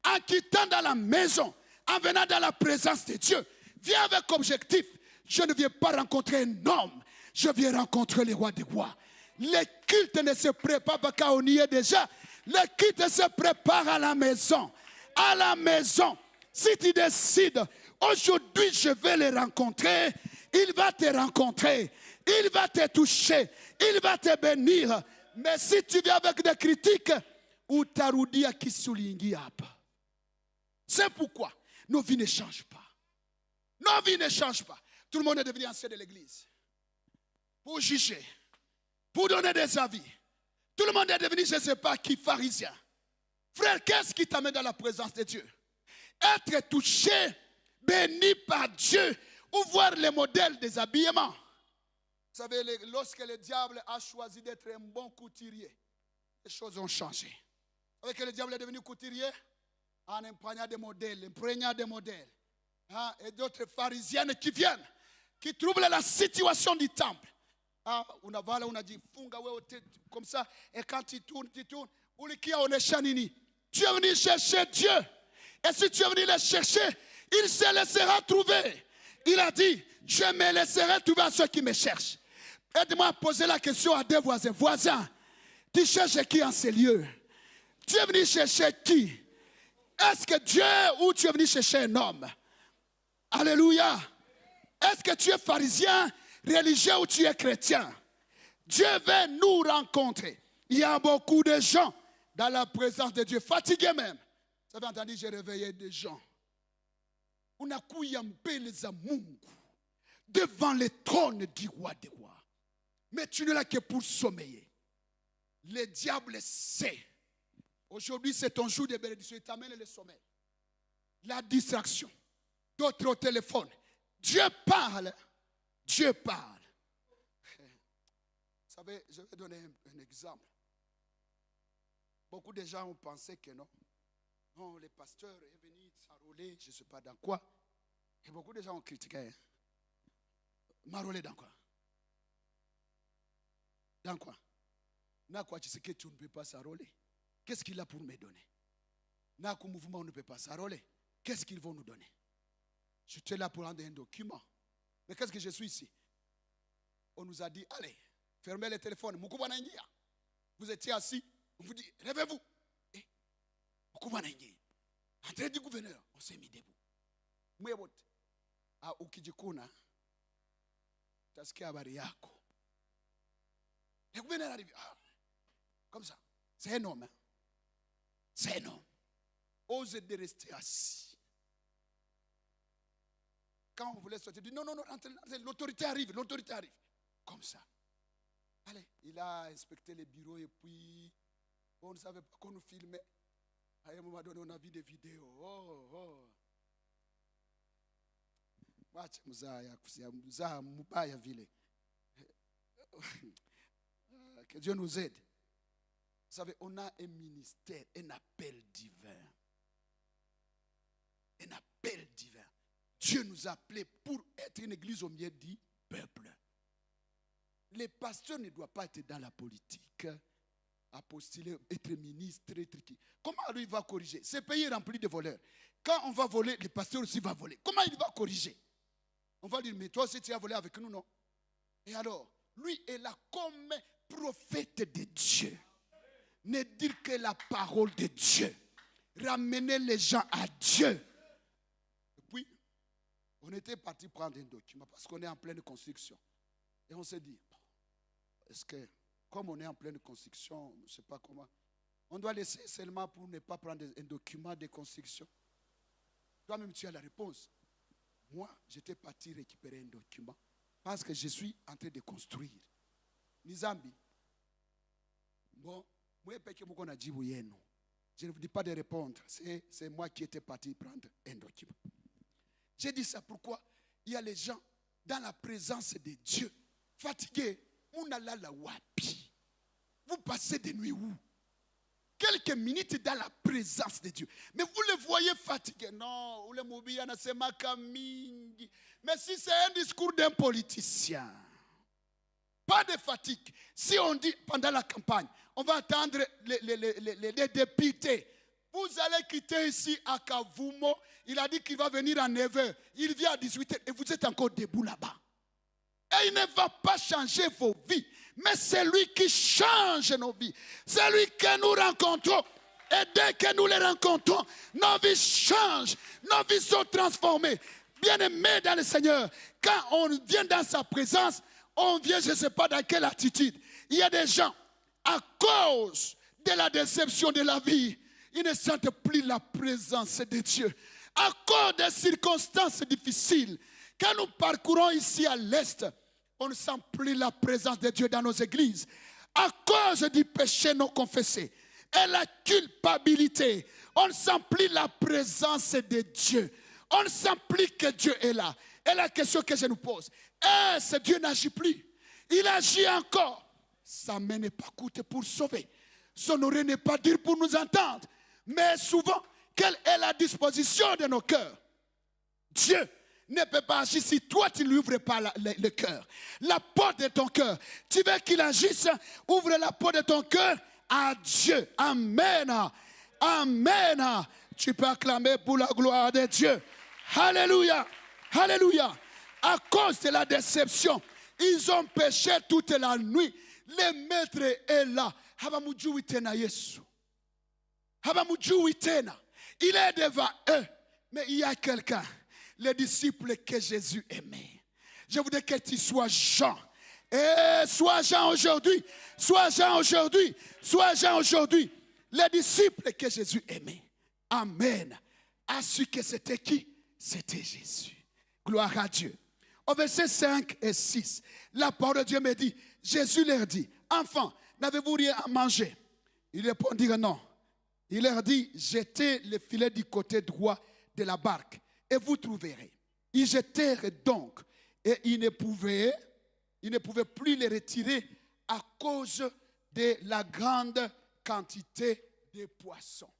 C: En quittant dans la maison, en venant dans la présence de Dieu, viens avec objectif. Je ne viens pas rencontrer un homme, je viens rencontrer le roi des rois. Le culte ne se prépare pas quand on y est déjà. Le culte se prépare à la maison. À la maison. Si tu décides, aujourd'hui je vais le rencontrer, il va te rencontrer, il va te toucher, il va te bénir. Mais si tu viens avec des critiques, c'est pourquoi nos vies ne changent pas. Nos vies ne changent pas. Tout le monde est devenu ancien de l'église. Pour juger, pour donner des avis. Tout le monde est devenu, je ne sais pas qui, pharisien. Frère, qu'est-ce qui t'amène dans la présence de Dieu? Être touché, béni par Dieu, ou voir les modèles des habillements. Vous savez, lorsque le diable a choisi d'être un bon couturier, les choses ont changé. Vous savez que le diable est devenu couturier en imprégnant des modèles, Hein, et d'autres pharisiennes qui viennent, qui troublent la situation du temple. Ah, on a dit, funga comme ça, et quand tu tournes, tu es venu chercher Dieu. Et si tu es venu le chercher, il se laissera trouver. Il a dit, je me laisserai trouver à ceux qui me cherchent. Aide-moi à poser la question à deux voisins. Voisins, tu cherches qui en ces lieux? Tu es venu chercher qui? Est-ce que Dieu ou tu es venu chercher un homme? Alléluia. Est-ce que tu es pharisien, religieux ou tu es chrétien? Dieu veut nous rencontrer. Il y a beaucoup de gens dans la présence de Dieu, fatigués même. Vous avez entendu, j'ai réveillé des gens. On a couyambé les amours devant le trône du roi des rois. Mais tu n'es là que pour sommeiller. Le diable sait. Aujourd'hui, c'est ton jour de bénédiction. Il t'amène le sommeil. La distraction. D'autres au téléphone. Dieu parle. Dieu parle. Vous savez, je vais donner un exemple. Beaucoup de gens ont pensé que non. Non, le pasteur est venu s'enrôler, je ne sais pas dans quoi. Et beaucoup de gens ont critiqué. M'enrôler dans quoi? Dans quoi? Dans quoi tu sais que tu ne peux pas s'enrôler? Qu'est-ce qu'il a pour me donner? Dans quel mouvement on ne peut pas s'enrôler? Qu'est-ce qu'ils vont nous donner? Je suis là pour rendre un document. Mais qu'est-ce que je suis ici? On nous a dit, allez, fermez les téléphones. Vous étiez assis, on vous dit, réveillez-vous. Entrée du gouverneur, on s'est mis debout. Mwebot, a ukijikuna, tasikia habari yako. Le gouverneur arrive, comme ça. C'est un homme. Hein? C'est un homme. Ose de rester assis. Quand on voulait sortir, il dit non, rentrez, l'autorité arrive. Comme ça. Allez, il a inspecté les bureaux et puis, on ne savait pas qu'on nous filmait. À un moment donné, on a vu des vidéos. Que Dieu nous aide. Vous savez, on a un ministère, un appel divin. Un appel divin. Dieu nous a appelés pour être une église au milieu du peuple. Les pasteurs ne doivent pas être dans la politique, apostoler, être ministre, être qui. Comment lui va corriger? Ce pays est rempli de voleurs. Quand on va voler, le pasteur aussi va voler. Comment il va corriger? On va dire, mais toi aussi tu as volé avec nous, non? Et alors, lui est là comme prophète de Dieu. Ne dire que la parole de Dieu. Ramener les gens à Dieu. Et puis, on était parti prendre un document parce qu'on est en pleine construction. Et on s'est dit, est-ce que, comme on est en pleine construction, je ne sais pas comment, on doit laisser seulement pour ne pas prendre un document de construction. Toi-même, tu as la réponse. Moi, j'étais parti récupérer un document parce que je suis en train de construire. Nizambi. Bon, moi, je ne vous dis pas de répondre. C'est moi qui étais parti prendre un document. J'ai dit ça pourquoi il y a les gens dans la présence de Dieu, fatigués. Vous passez des nuits où? Quelques minutes dans la présence de Dieu. Mais vous le voyez fatigué. Non, mais si c'est un discours d'un politicien, pas de fatigue. Si on dit pendant la campagne, on va attendre les députés. Vous allez quitter ici à Kavumo. Il a dit qu'il va venir à 9h. Il vient à 18h et vous êtes encore debout là-bas. Et il ne va pas changer vos vies. Mais c'est lui qui change nos vies. C'est lui que nous rencontrons. Et dès que nous les rencontrons, nos vies changent. Nos vies sont transformées. Bien-aimés dans le Seigneur, quand on vient dans sa présence, on vient, je ne sais pas dans quelle attitude. Il y a des gens, à cause de la déception de la vie, Ils ne sentent plus la présence de Dieu. À cause des circonstances difficiles, quand nous parcourons ici à l'Est, on ne sent plus la présence de Dieu dans nos églises. À cause du péché non confessé et la culpabilité, on ne sent plus la présence de Dieu. On ne sent plus que Dieu est là. Et la question que je nous pose, est-ce que Dieu n'agit plus? Il agit encore. Sa main n'est pas courte pour sauver. Son oreille n'est pas dure pour nous entendre. Mais souvent, quelle est la disposition de nos cœurs? Dieu ne peut pas agir si toi tu ne lui ouvres pas le cœur. La porte de ton cœur. Tu veux qu'il agisse? Ouvre la porte de ton cœur à Dieu. Amen. Amen. Tu peux acclamer pour la gloire de Dieu. Alléluia. Alléluia. À cause de la déception, ils ont péché toute la nuit. Le maître est là. Il est devant eux. Mais il y a quelqu'un, les disciples que Jésus aimait. Je voudrais que tu sois Jean. Et sois Jean aujourd'hui. Sois Jean aujourd'hui. Sois Jean aujourd'hui. Les disciples que Jésus aimait. Amen. A su que c'était qui? C'était Jésus. Gloire à Dieu. Au verset 5 et 6, la parole de Dieu me dit, Jésus leur dit, enfants, n'avez-vous rien à manger? Ils répondirent non. Il leur dit, jetez le filet du côté droit de la barque et vous trouverez. Ils jetèrent donc et ils ne pouvaient plus les retirer à cause de la grande quantité de poissons.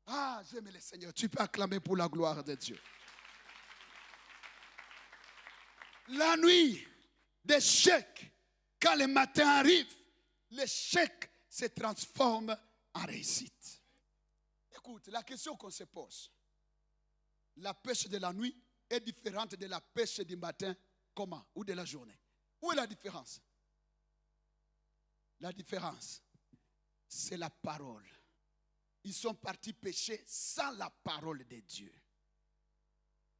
C: Ah, j'aime le Seigneur. Tu peux acclamer pour la gloire de Dieu. La nuit, d'échec, quand le matin arrive, l'échec se transforme en réussite. Écoute, la question qu'on se pose, la pêche de la nuit est différente de la pêche du matin, comment? Ou de la journée. Où est la différence? La différence, c'est la parole. Ils sont partis pêcher sans la parole de Dieu.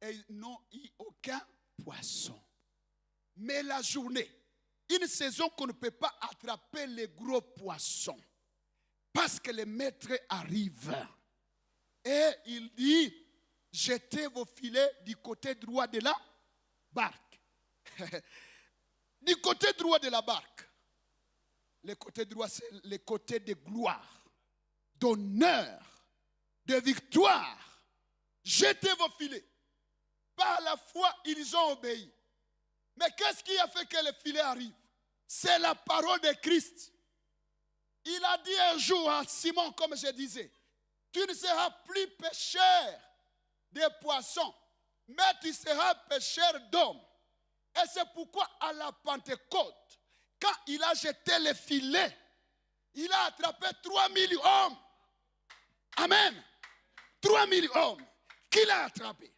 C: Et ils n'ont eu aucun poisson. Mais la journée, une saison qu'on ne peut pas attraper les gros poissons. Parce que le maître arrive. Et il dit, jetez vos filets du côté droit de la barque. Du côté droit de la barque. Le côté droit, c'est le côté de gloire, d'honneur, de victoire. Jetez vos filets. Par la foi, ils ont obéi. Mais qu'est-ce qui a fait que le filet arrive? C'est la parole de Christ. Il a dit un jour à Simon, comme je disais, tu ne seras plus pêcheur de poissons, mais tu seras pêcheur d'hommes. Et c'est pourquoi à la Pentecôte, quand il a jeté le filet, il a attrapé 3000 hommes. Amen. 3000 hommes qu'il a attrapés.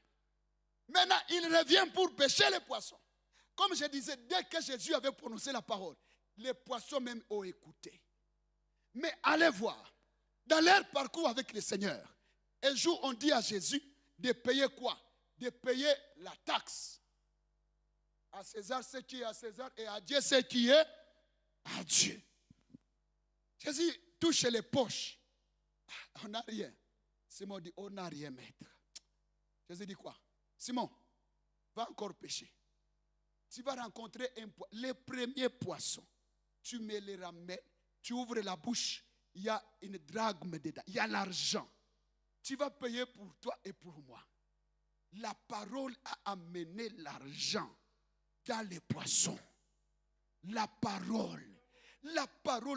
C: Maintenant, il revient pour pêcher les poissons. Comme je disais, dès que Jésus avait prononcé la parole, les poissons même ont écouté. Mais allez voir, dans leur parcours avec le Seigneur, un jour on dit à Jésus de payer quoi? De payer la taxe. À César ce qui est à César et à Dieu ce qui est à Dieu. Jésus touche les poches. On n'a rien. Simon dit, on n'a rien, maître. Jésus dit quoi? Simon, va encore pêcher. Tu vas rencontrer les premiers poissons. Tu me les ramènes, tu ouvres la bouche, il y a une drachme dedans, il y a l'argent. Tu vas payer pour toi et pour moi. La parole a amené l'argent dans les poissons. La parole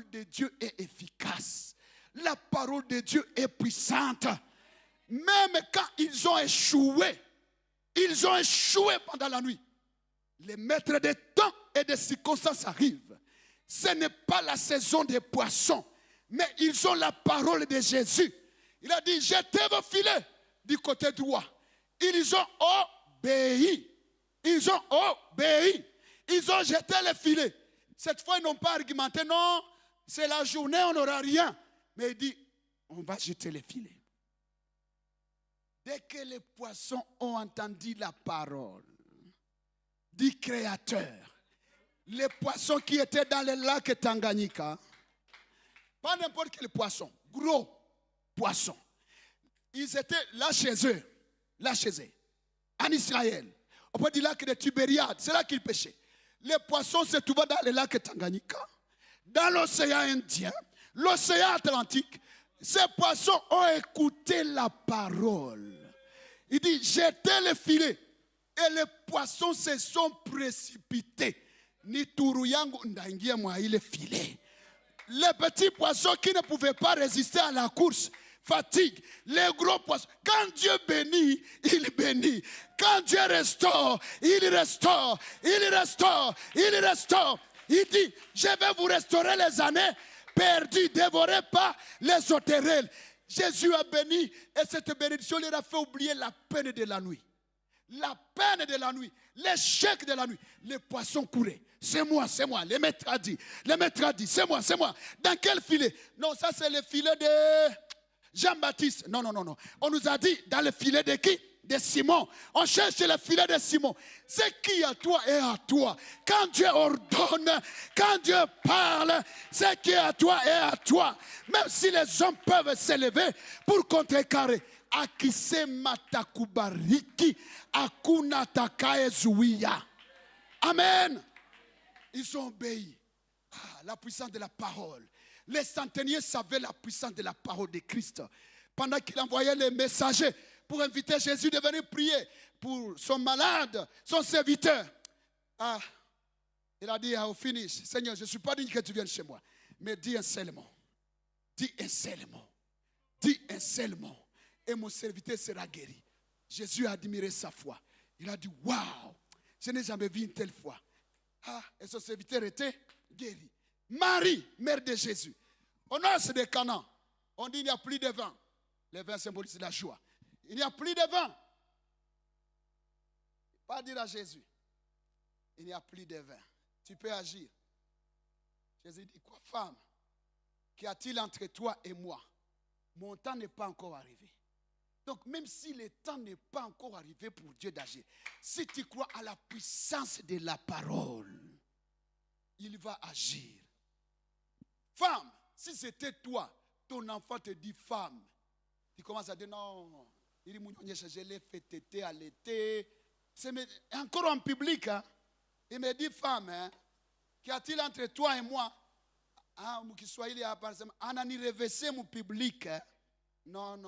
C: de Dieu est efficace. La parole de Dieu est puissante. Même quand ils ont échoué pendant la nuit. Les maîtres des temps et des circonstances arrivent. Ce n'est pas la saison des poissons, mais ils ont la parole de Jésus. Il a dit, jetez vos filets du côté droit. Ils ont obéi. Ils ont obéi. Ils ont jeté les filets. Cette fois, ils n'ont pas argumenté, non, c'est la journée, on n'aura rien. Mais il dit, on va jeter les filets. Dès que les poissons ont entendu la parole du Créateur, les poissons qui étaient dans le lac Tanganyika, pas n'importe quel poisson, gros poissons. Ils étaient là chez eux, en Israël. On peut dire là que des Tibériades, c'est là qu'ils pêchaient. Les poissons se trouvaient dans le lac Tanganyika, dans l'océan Indien, l'océan Atlantique. Ces poissons ont écouté la parole. Il dit, jetez le filet. Et les poissons se sont précipités. Ni turuyangu ndangia mwa ile filet. Les petits poissons qui ne pouvaient pas résister à la course, fatigue. Les gros poissons. Quand Dieu bénit, il bénit. Quand Dieu restaure, il restaure. Il restaure. Il restaure. Il dit, je vais vous restaurer les années perdues. Dévorez pas les sauterelles. Jésus a béni et cette bénédiction leur a fait oublier la peine de la nuit. La peine de la nuit, l'échec de la nuit. Les poissons couraient. C'est moi. Le maître a dit, c'est moi. Dans quel filet? Non, ça c'est le filet de Jean-Baptiste. Non. On nous a dit dans le filet de qui? De Simon. On cherche le filet de Simon. C'est qui à toi et à toi. Quand Dieu ordonne, quand Dieu parle, c'est qui à toi et à toi. Même si les hommes peuvent s'élever pour contrecarrer. Akise matakubariki akuna takaezuia. Amen. Ils ont obéi. La puissance de la parole. Les centeniers savaient la puissance de la parole de Christ. Pendant qu'il envoyait les messagers pour inviter Jésus de venir prier pour son malade, son serviteur. Il a dit au finish, Seigneur, je ne suis pas digne que tu viennes chez moi. Mais dis un seul mot. Dis un seul mot. Dis un seul mot. Et mon serviteur sera guéri. Jésus a admiré sa foi. Il a dit, waouh, je n'ai jamais vu une telle foi. Et son serviteur était guéri. Marie, mère de Jésus. Au nord de Canaan, on dit il n'y a plus de vin. Le vin symbolise la joie. Il n'y a plus de vin. Pas dire à Jésus, il n'y a plus de vin. Tu peux agir. Jésus dit, quoi, femme, qu'y a-t-il entre toi et moi? Mon temps n'est pas encore arrivé. Donc, même si le temps n'est pas encore arrivé pour Dieu d'agir, si tu crois à la puissance de la parole, il va agir. Femme, si c'était toi, ton enfant te dit femme, tu commences à dire non, je l'ai fait téter, allaiter. C'est encore en public, hein? Il me dit femme, hein? Qu'y a-t-il entre toi et moi? Qui soit il y a par exemple, anani revêché mon public, hein? Non.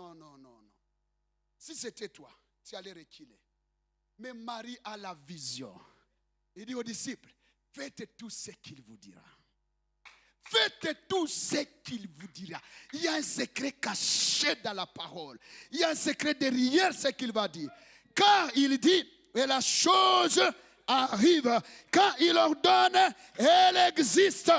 C: Si c'était toi, tu allais reculer. Mais Marie a la vision. Il dit aux disciples, faites tout ce qu'il vous dira. Faites tout ce qu'il vous dira. Il y a un secret caché dans la parole. Il y a un secret derrière ce qu'il va dire. Car il dit, et la chose arrive. Quand il ordonne, elle existe.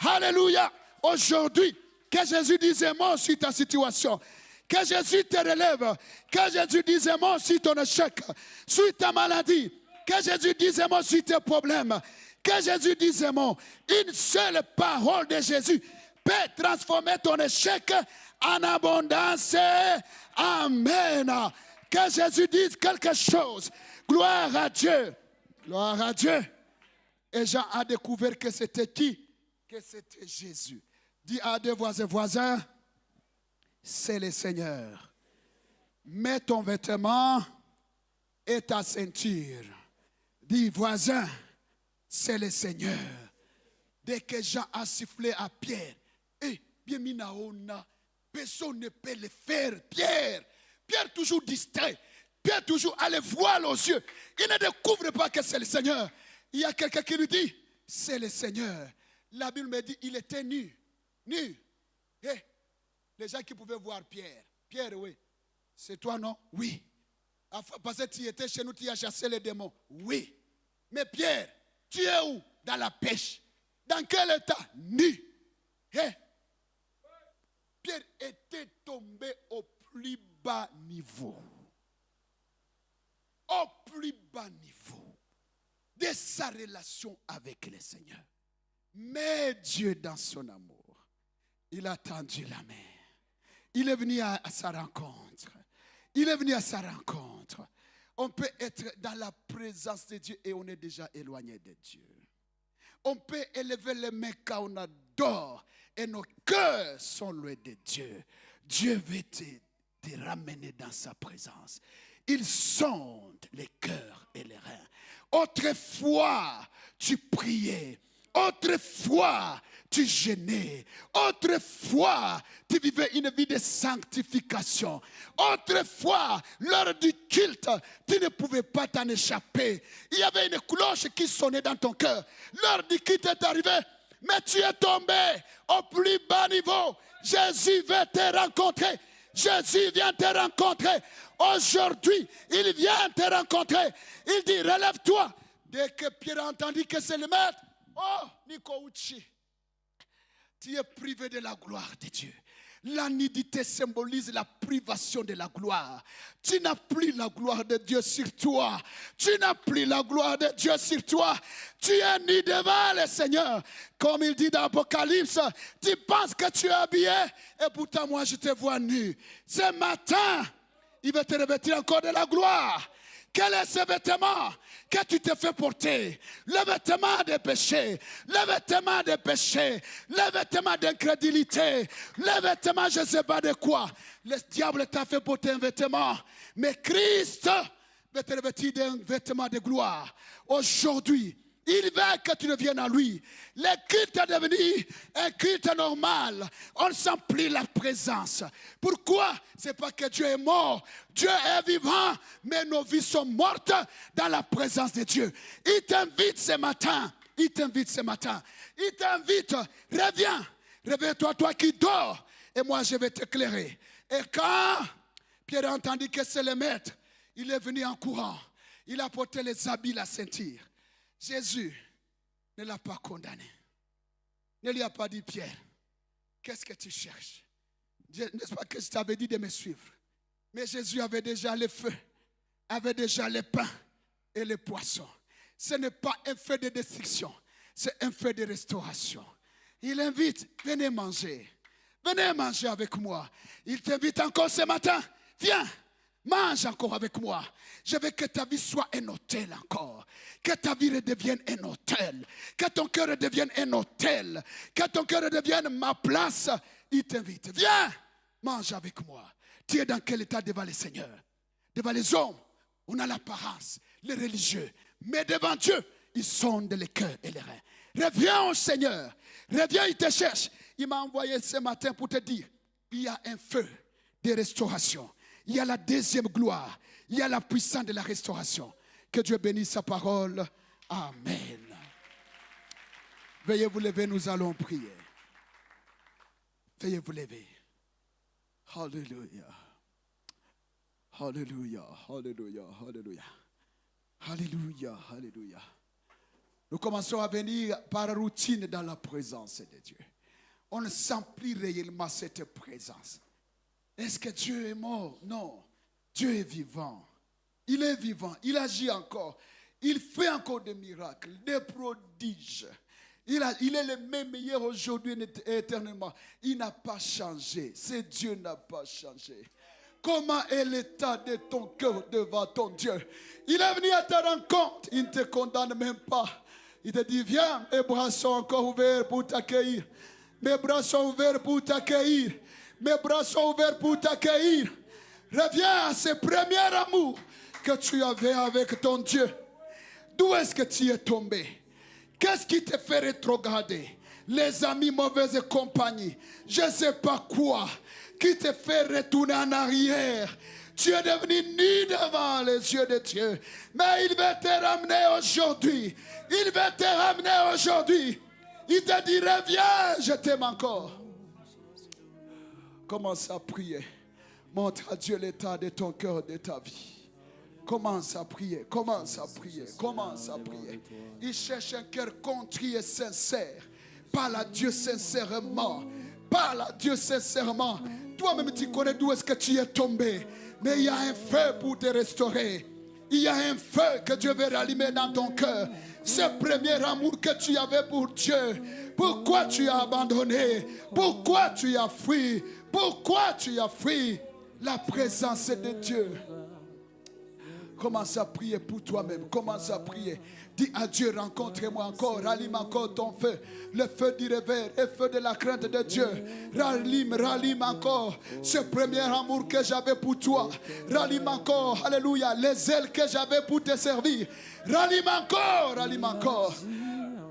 C: Alléluia. Aujourd'hui, que Jésus dise un mot sur ta situation. Que Jésus te relève. Que Jésus dise un mot sur ton échec, sur ta maladie. Que Jésus dise un mot sur tes problèmes. Que Jésus dise un mot. Une seule parole de Jésus peut transformer ton échec en abondance. Amen. Que Jésus dise quelque chose. Gloire à Dieu. Gloire à Dieu. Et Jean a découvert que c'était qui? Que c'était Jésus. Dis à deux voisins, c'est le Seigneur. Mets ton vêtement et ta ceinture. Dis voisin, c'est le Seigneur. Dès que Jean a sifflé à Pierre, bien minaona, personne ne peut le faire. Pierre toujours distrait. Pierre toujours a le voile aux yeux. Il ne découvre pas que c'est le Seigneur. Il y a quelqu'un qui lui dit, c'est le Seigneur. La Bible me dit, il était nu. Les gens qui pouvaient voir Pierre. Pierre, oui. C'est toi, non? Oui. Parce que tu étais chez nous, tu as chassé les démons. Oui. Mais Pierre, tu es où? Dans la pêche. Dans quel état? Nu. Pierre était tombé au plus bas niveau. Au plus bas niveau de sa relation avec le Seigneur. Mais Dieu, dans son amour, il a tendu la main. Il est venu à sa rencontre. Il est venu à sa rencontre. On peut être dans la présence de Dieu et on est déjà éloigné de Dieu. On peut élever les mains quand on a dort et nos cœurs sont loin de Dieu, Dieu veut te ramener dans sa présence. Il sonde les cœurs et les reins. Autrefois, tu priais. Autrefois, tu jeûnais. Autrefois, tu vivais une vie de sanctification. Autrefois, lors du culte, tu ne pouvais pas t'en échapper. Il y avait une cloche qui sonnait dans ton cœur. L'heure du culte est arrivée, mais tu es tombé au plus bas niveau. Jésus veut te rencontrer. Jésus vient te rencontrer. Aujourd'hui, il vient te rencontrer. Il dit, relève-toi. Dès que Pierre a entendu que c'est le maître, oh, Nico Uchi, tu es privé de la gloire de Dieu. La nudité symbolise la privation de la gloire. Tu n'as plus la gloire de Dieu sur toi. Tu n'as plus la gloire de Dieu sur toi. Tu es nu devant le Seigneur. Comme il dit dans l'Apocalypse, tu penses que tu es habillé et pourtant moi je te vois nu. Ce matin, il va te revêtir encore de la gloire. Quel est ce vêtement que tu te fais porter? Le vêtement de péché, le vêtement de péché, le vêtement d'incrédulité, le vêtement je ne sais pas de quoi. Le diable t'a fait porter un vêtement, mais Christ va te revêtir d'un vêtement de gloire. Aujourd'hui, il veut que tu reviennes à lui. Le culte est devenu un culte normal. On ne sent plus la présence. Pourquoi? C'est pas que Dieu est mort. Dieu est vivant, mais nos vies sont mortes dans la présence de Dieu. Il t'invite ce matin. Il t'invite ce matin. Il t'invite. Reviens. Réveille-toi, toi qui dors. Et moi, je vais t'éclairer. Et quand Pierre a entendu que c'est le maître, il est venu en courant. Il a porté les habits, la ceinture. Jésus ne l'a pas condamné. Ne lui a pas dit, Pierre, qu'est-ce que tu cherches? N'est-ce pas que je t'avais dit de me suivre? Mais Jésus avait déjà le feu, avait déjà le pain et les poissons. Ce n'est pas un feu de destruction, c'est un feu de restauration. Il invite, venez manger. Venez manger avec moi. Il t'invite encore ce matin. Viens. Mange encore avec moi. Je veux que ta vie soit un hôtel encore. Que ta vie redevienne un hôtel. Que ton cœur redevienne un hôtel. Que ton cœur redevienne ma place. Il t'invite. Viens, mange avec moi. Tu es dans quel état devant le Seigneur? Devant les hommes, on a l'apparence, les religieux. Mais devant Dieu, ils sondent les cœurs et les reins. Reviens au Seigneur. Reviens, il te cherche. Il m'a envoyé ce matin pour te dire, il y a un feu de restauration. Il y a la deuxième gloire. Il y a la puissance de la restauration. Que Dieu bénisse sa parole. Amen. Veuillez vous lever, nous allons prier. Veuillez vous lever. Alléluia. Alléluia. Alléluia. Alléluia. Alléluia. Alléluia. Nous commençons à venir par routine dans la présence de Dieu. On ne sent plus réellement cette présence. Est-ce que Dieu est mort? Non. Dieu est vivant. Il est vivant. Il agit encore. Il fait encore des miracles, des prodiges. Il est le même hier, aujourd'hui et éternellement. Il n'a pas changé. Ce Dieu n'a pas changé. Comment est l'état de ton cœur devant ton Dieu? Il est venu à ta rencontre. Il ne te condamne même pas. Il te dit, viens, mes bras sont encore ouverts pour t'accueillir. Mes bras sont ouverts pour t'accueillir. Mes bras sont ouverts pour t'accueillir. Reviens à ce premier amour que tu avais avec ton Dieu. D'où est-ce que tu es tombé? Qu'est-ce qui te fait rétrograder? Les amis, mauvaise compagnie, je ne sais pas quoi, qui te fait retourner en arrière. Tu es devenu nu devant les yeux de Dieu. Mais il va te ramener aujourd'hui. Il va te ramener aujourd'hui. Il te dit, reviens, je t'aime encore. Commence à prier. Montre à Dieu l'état de ton cœur, de ta vie. Commence à prier, commence à prier, commence à prier. Il cherche un cœur contrit et sincère. Parle à Dieu sincèrement. Parle à Dieu sincèrement. Toi-même tu connais d'où est-ce que tu es tombé. Mais il y a un feu pour te restaurer. Il y a un feu que Dieu veut rallumer dans ton cœur. Ce premier amour que tu avais pour Dieu. Pourquoi tu as abandonné? Pourquoi tu as fui? Pourquoi tu as fui la présence de Dieu? Commence à prier pour toi-même. Commence à prier. Dis à Dieu, rencontre-moi encore. Rallume encore ton feu. Le feu du réveil, le feu de la crainte de Dieu. Rallume encore ce premier amour que j'avais pour toi. Rallume encore, alléluia, les ailes que j'avais pour te servir. Rallume encore, rallume encore.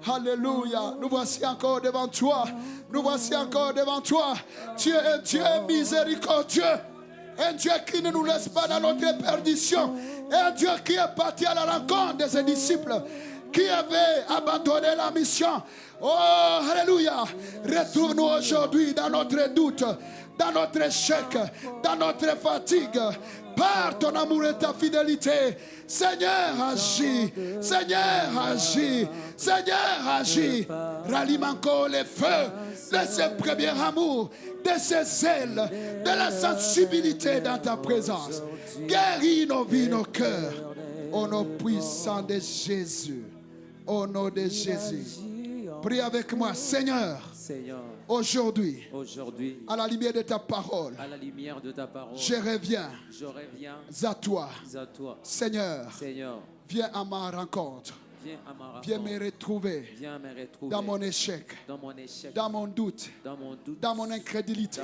C: Alléluia. Nous voici encore devant toi. Nous voici encore devant toi. Tu es un Dieu miséricordieux. Un Dieu qui ne nous laisse pas dans notre perdition. Un Dieu qui est parti à la rencontre de ses disciples qui avaient abandonné la mission. Oh, alléluia. Retrouve-nous aujourd'hui dans notre doute, dans notre échec, dans notre fatigue. Par ton amour et ta fidélité, Seigneur, agis. Seigneur, agis. Seigneur, agis. Rallume encore les feux de ce premier amour, de ces ailes, de la sensibilité dans ta présence. Guéris nos vies, nos cœurs. Au nom puissant de Jésus. Au nom de Jésus. Prie avec moi, Seigneur. Aujourd'hui, à la lumière de ta parole, je reviens à toi. Seigneur, viens à ma rencontre. Viens me retrouver dans mon échec, dans mon doute, dans mon incrédulité,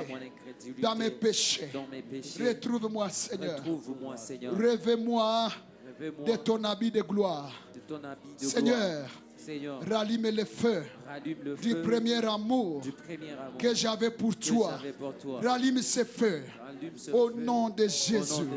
C: dans mes péchés. Retrouve-moi, Seigneur. Revêt-moi de ton habit de gloire. Seigneur, rallume le feu du premier amour que j'avais pour toi. Rallume ce feu au nom de Jésus.